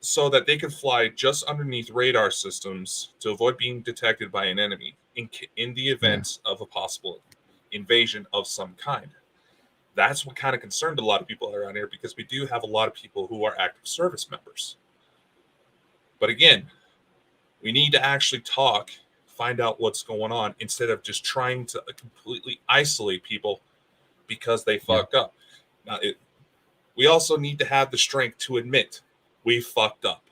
so that they can fly just underneath radar systems to avoid being detected by an enemy in the event of a possible invasion of some kind. That's what kind of concerned a lot of people around here, because we do have a lot of people who are active service members. But again, we need to actually talk, find out what's going on, instead of just trying to completely isolate people because they fucked up. Now, we also need to have the strength to admit we fucked up.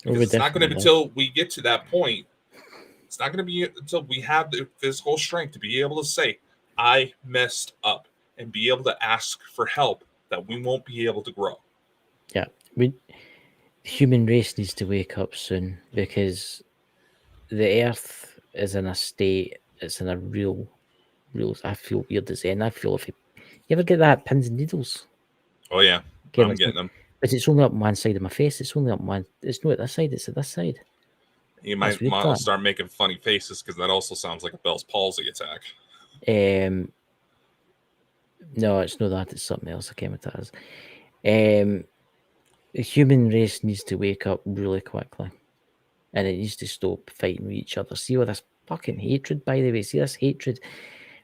Because it's not going to be until we get to that point. It's not going to be until we have the physical strength to be able to say, I messed up, and be able to ask for help, that we won't be able to grow. Yeah. The human race needs to wake up soon, because the earth is in a state, it's in a real, I feel weird as in. I feel if you ever get that pins and needles. Oh, yeah. I'm getting them. But it's only up one side of my face. It's only up one. It's not at this side. It's at this side. You might start making funny faces, because that also sounds like a Bell's palsy attack. No, it's not that. It's something else. I came with that. The human race needs to wake up really quickly, and it needs to stop fighting with each other. See all this fucking hatred, by the way. See this hatred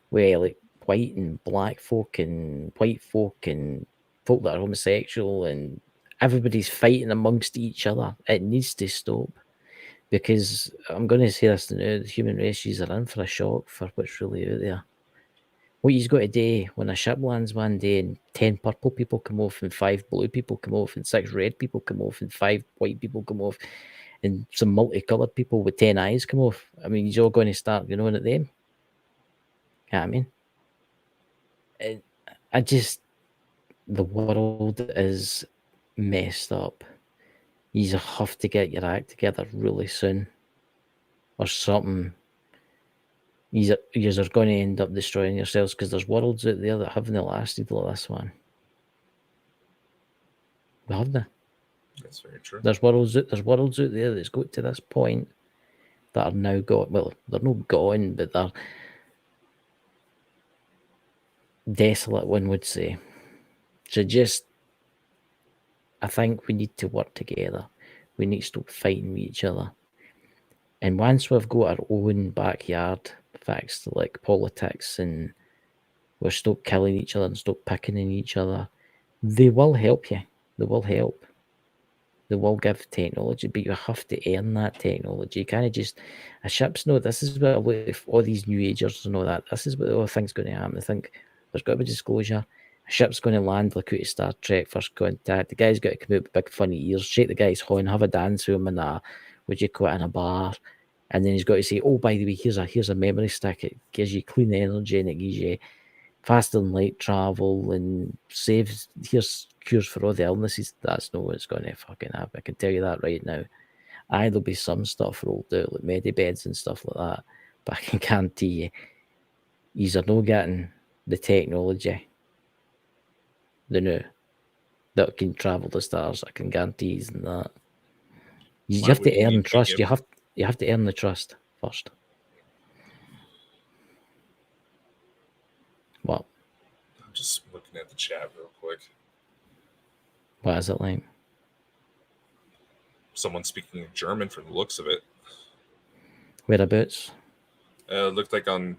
where like white and black folk and white folk and folk that are homosexual, and everybody's fighting amongst each other. It needs to stop, because I'm going to say this now, the human race are in for a shock for what's really out there. What you've got to do when a ship lands one day and 10 purple people come off and 5 blue people come off and 6 red people come off and 5 white people come off and some multicoloured people with 10 eyes come off. I mean, you're all going to start at them. You know what I mean? The world is messed up. You have to get your act together really soon, or something. You're going to end up destroying yourselves, because there's worlds out there that haven't lasted like this one. We haven't. That's very true. There's worlds out there that's got to this point that are now gone. Well, they're not gone, but they're desolate, one would say. So I think we need to work together. We need to stop fighting with each other. And once we've got our own backyard fixed, like politics, and we'll stop killing each other and stop picking on each other, they will help you. They will help. They will give technology, but you have to earn that technology. You can't just, a ship's no, this is what all these new agers and all that, this is what the other thing's going to happen. They think there's got to be disclosure, Ship's going to land like out of Star Trek First Contact. The guy's got to come out with big funny ears, shake the guy's horn, have a dance with him in a, in a bar. And then he's got to say, oh, by the way, here's a memory stick. It gives you clean energy and it gives you faster than light travel and saves, here's cures for all the illnesses. That's not what's going to fucking happen. I can tell you that right now. There'll be some stuff rolled out, like medibeds and stuff like that. But I can guarantee you, he's not getting the technology, the new, that can travel the stars. I can guarantee he's in that. You have to earn trust. You have to earn the trust first. What? I'm just looking at the chat real quick. What is it like? Someone speaking German from the looks of it. Whereabouts? It looked like on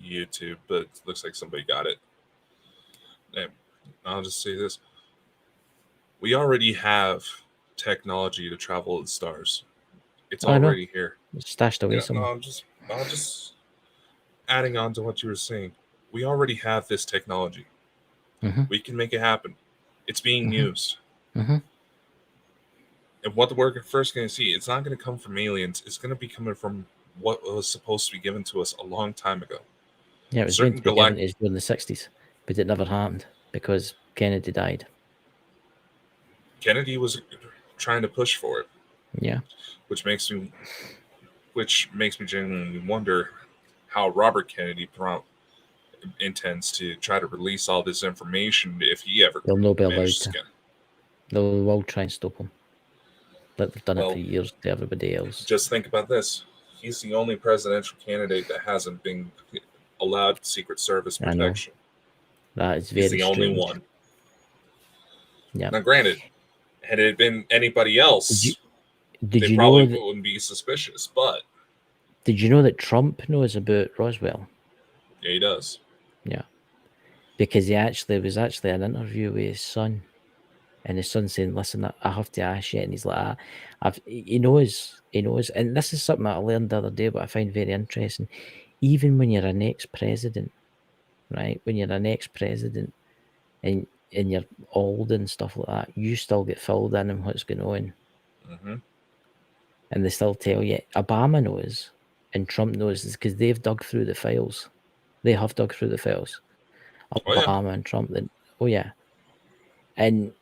YouTube, but it looks like somebody got it. And I'll just say this. We already have technology to travel to the stars. It's already here. It's stashed away somewhere. No, I'm just adding on to what you were saying. We already have this technology. Mm-hmm. We can make it happen. It's being used. Mm-hmm. And what we're first going to see, it's not going to come from aliens. It's going to be coming from what was supposed to be given to us a long time ago. Yeah, it was meant to be given to us during the 60s, but it never happened because Kennedy died. Kennedy was trying to push for it. Yeah. Which makes me genuinely wonder how Robert Kennedy intends to try to release all this information if he ever. They'll not be allowed to. They'll all try and stop him. Like they've done it for years to everybody else. Just think about this. He's the only presidential candidate that hasn't been allowed Secret Service protection. That is very strange. He's the only one. Yeah. Now, granted, had it been anybody else, they probably wouldn't be suspicious. But did you know that Trump knows about Roswell? Yeah, he does. Yeah, because there was actually an interview with his son, and his son saying, "Listen, I have to ask you," and he's like, he knows, and this is something I learned the other day, but I find very interesting. Even when you're an ex-president, right? When you're an ex-president, and you're old and stuff like that, you still get filled in on what's going on. Mm-hmm. And they still tell you. Obama knows, and Trump knows, because they've dug through the files. They have dug through the files. Obama and Trump. And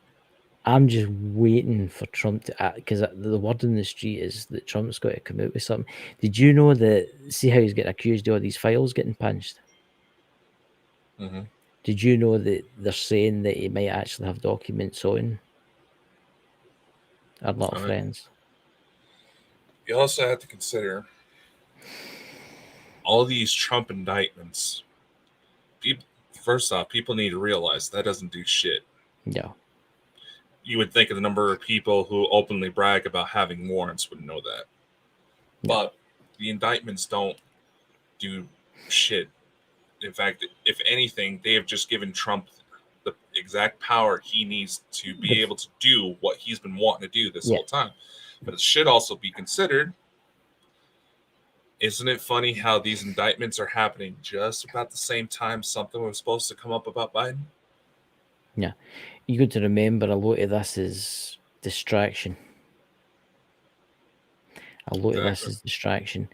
I'm just waiting for Trump to, because the word in the street is that Trump's got to come out with something. Did you know that, see how he's getting accused of all these files getting punched? Mm-hmm. Did you know that they're saying that he might actually have documents on a lot of friends? You also have to consider all these Trump indictments. First off, people need to realize that doesn't do shit. Yeah. You would think of the number of people who openly brag about having warrants would know that. Yeah. But the indictments don't do shit. In fact, if anything, they have just given Trump the exact power he needs to be able to do what he's been wanting to do this whole time. But it should also be considered, isn't it funny how these indictments are happening just about the same time something was supposed to come up about Biden? Yeah. You got to remember a lot of this is distraction. A lot of this is distraction.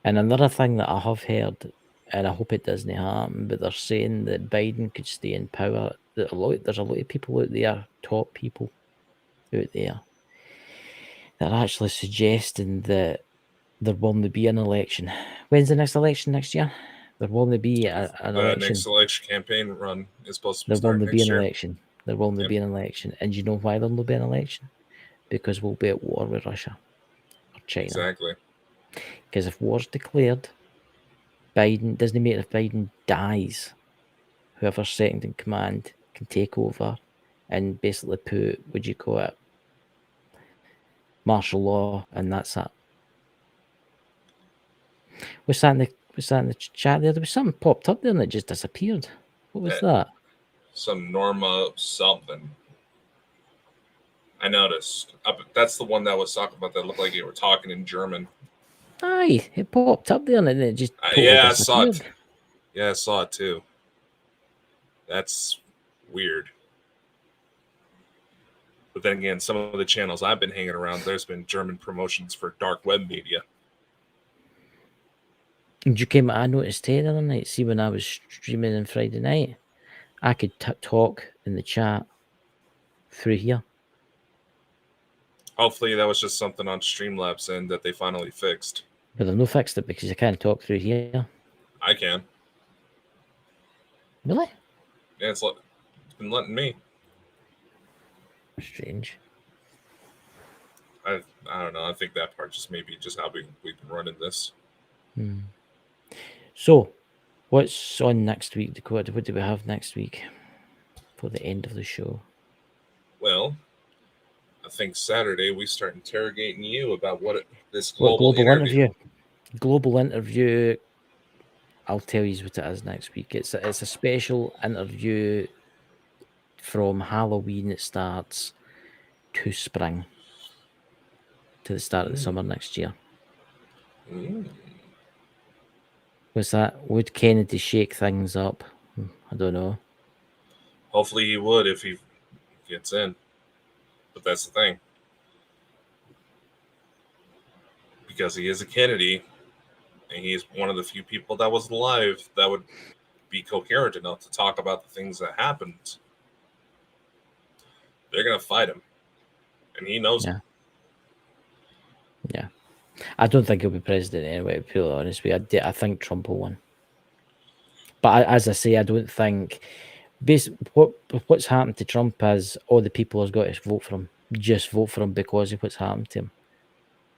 And another thing that I have heard, and I hope it doesn't happen, but they're saying that Biden could stay in power. There's a lot of people out there, top people out there, that are actually suggesting that there will not be an election. When's the next election next year? There will not be an election. Next election campaign run is supposed to be there will not be an year. election. There will not be an election. And you know why there will not be an election? Because we'll be at war with Russia or China. Exactly. Because if war's declared, Biden doesn't matter if Biden dies, whoever's second in command can take over and basically put, martial law, and that's it. What's that in the chat there? There was something popped up there and it just disappeared. What was that? Some Norma something. I noticed. That's the one that was talking about that looked like you were talking in German. Aye, it popped up there and it just I saw it. Yeah, I saw it too. That's weird. But then again, some of the channels I've been hanging around, there's been German promotions for dark web media. And you came, I noticed the other night, see when I was streaming on Friday night, I could talk in the chat through here. Hopefully that was just something on Streamlabs and that they finally fixed. But they've no fixed it because you can't talk through here. I can. Really? Yeah, it's been letting me. Strange. I don't know. I think that part just maybe just how we've been running this. So, what's on next week, Dakota? What do we have next week for the end of the show? Well, I think Saturday we start interrogating you about this global interview. Global interview. I'll tell you what it is next week. It's a special interview from Halloween. It starts to spring, to the start of the summer next year. What's that? Would Kennedy shake things up? I don't know. Hopefully he would if he gets in. But that's the thing. Because he is a Kennedy, and he's one of the few people that was alive that would be coherent enough to talk about the things that happened. They're going to fight him. And he knows it. Yeah. I don't think he'll be president anyway, to be honest with you. I think Trump will win. But as I say, I don't think... What's happened to Trump is all the people have got to vote for him. Just vote for him because of what's happened to him.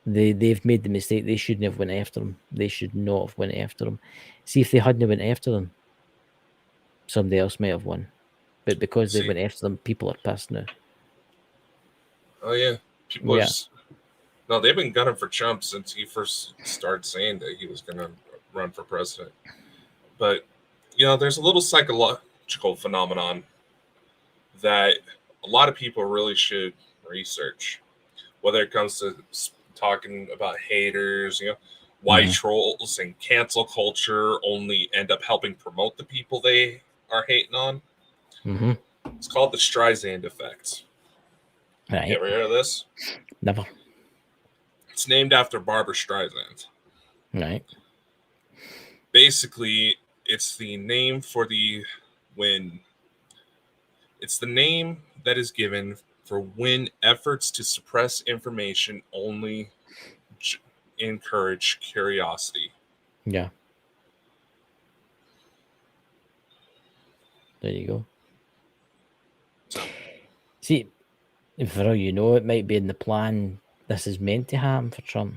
They've made the mistake. They shouldn't have went after him. They should not have went after him. See, if they hadn't went after him, somebody else might have won. But because they went after them, people are pissed now. Oh, yeah. People are just... No, they've been gunning for Trump since he first started saying that he was going to run for president. But, there's a little psychological phenomenon that a lot of people really should research. Whether it comes to talking about haters, why trolls and cancel culture only end up helping promote the people they are hating on. It's called the Streisand effect. Right. You ever heard of this? Never. It's named after Barbara Streisand. Right. Basically, it's the name it's the name that is given for when efforts to suppress information only encourage curiosity. Yeah. There you go. So. See, for all you know, it might be in the plan. This is meant to happen for Trump.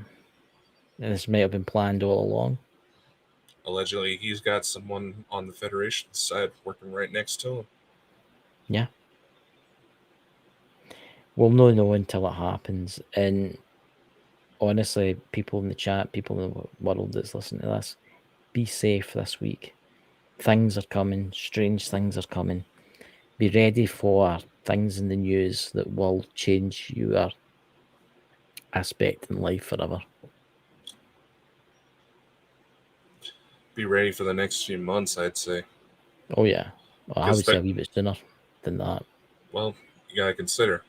And this might have been planned all along. Allegedly, he's got someone on the Federation side working right next to him. Yeah. We'll not know until it happens. And honestly, people in the chat, people in the world that's listening to this, be safe this week. Things are coming. Strange things are coming. Be ready for things in the news that will change your aspect in life forever. Be ready for the next few months, I'd say. Oh, yeah. Well, I would say a wee bit sooner than that. Well, you got to consider.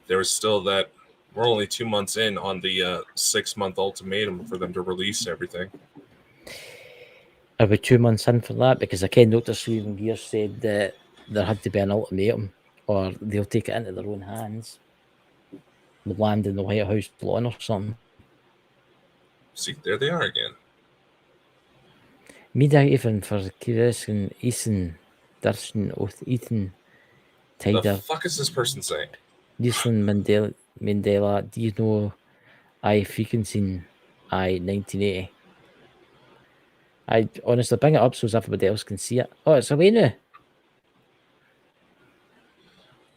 There was still that we're only 2 months in on the 6-month ultimatum for them to release everything. Are we 2 months in for that? Because I can Dr. Stephen Gear said that there had to be an ultimatum or they'll take it into their own hands. They'll land in the White House lawn or something. See, there they are again. Mida even for Kirsten Eason Darshan Oath Ethan Tider. The fuck is this person saying? Nelson Mandela, do you know I frequency I 1980? I honestly bring it up so everybody else can see it. Oh, it's away now.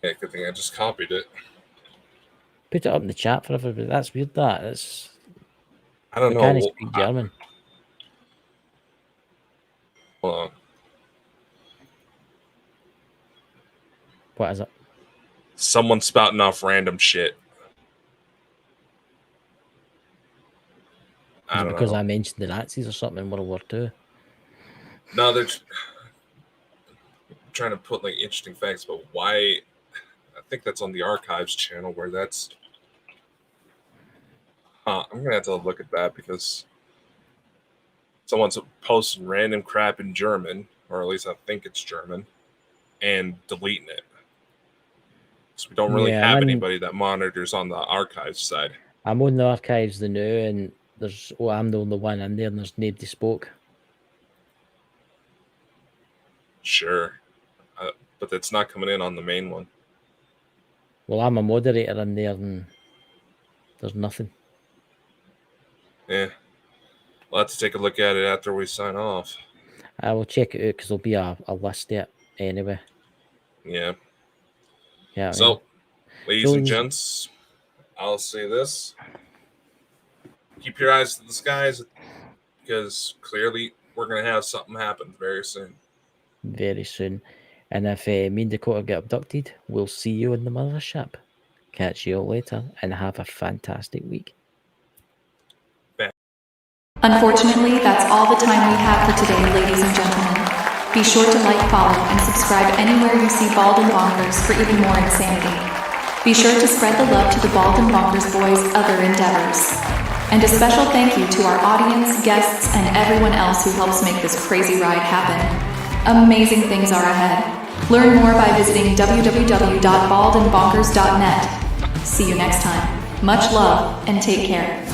Yeah, good thing I just copied it. Put it up in the chat for everybody. That's weird. That's. I don't know. Can't speak German. Hold on. What is it? Someone spouting off random shit. Is it because I mentioned the Nazis or something in World War II? No, they're trying to put like interesting facts about why. I think that's on the archives channel where that's. I'm gonna have to look at that because someone's posting random crap in German, or at least I think it's German, and deleting it. So we don't really have anybody that monitors on the archives side. I'm on the archives the now, and I'm the only one in there, and there's nobody spoke. Sure, but that's not coming in on the main one. Well, I'm a moderator in there, and there's nothing. Yeah, we'll have to take a look at it after we sign off. I will check it out because there'll be a list there anyway. Yeah. Yeah. So, ladies and gents, I'll say this. Keep your eyes to the skies because clearly we're going to have something happen very soon. Very soon. And if me and Dakota get abducted, we'll see you in the mothership. Catch you all later and have a fantastic week. Unfortunately, that's all the time we have for today, ladies and gentlemen. Be sure to like, follow, and subscribe anywhere you see Bald and Bonkers for even more insanity. Be sure to spread the love to the Bald and Bonkers boys' other endeavors. And a special thank you to our audience, guests, and everyone else who helps make this crazy ride happen. Amazing things are ahead. Learn more by visiting www.baldandbonkers.net. See you next time. Much love and take care.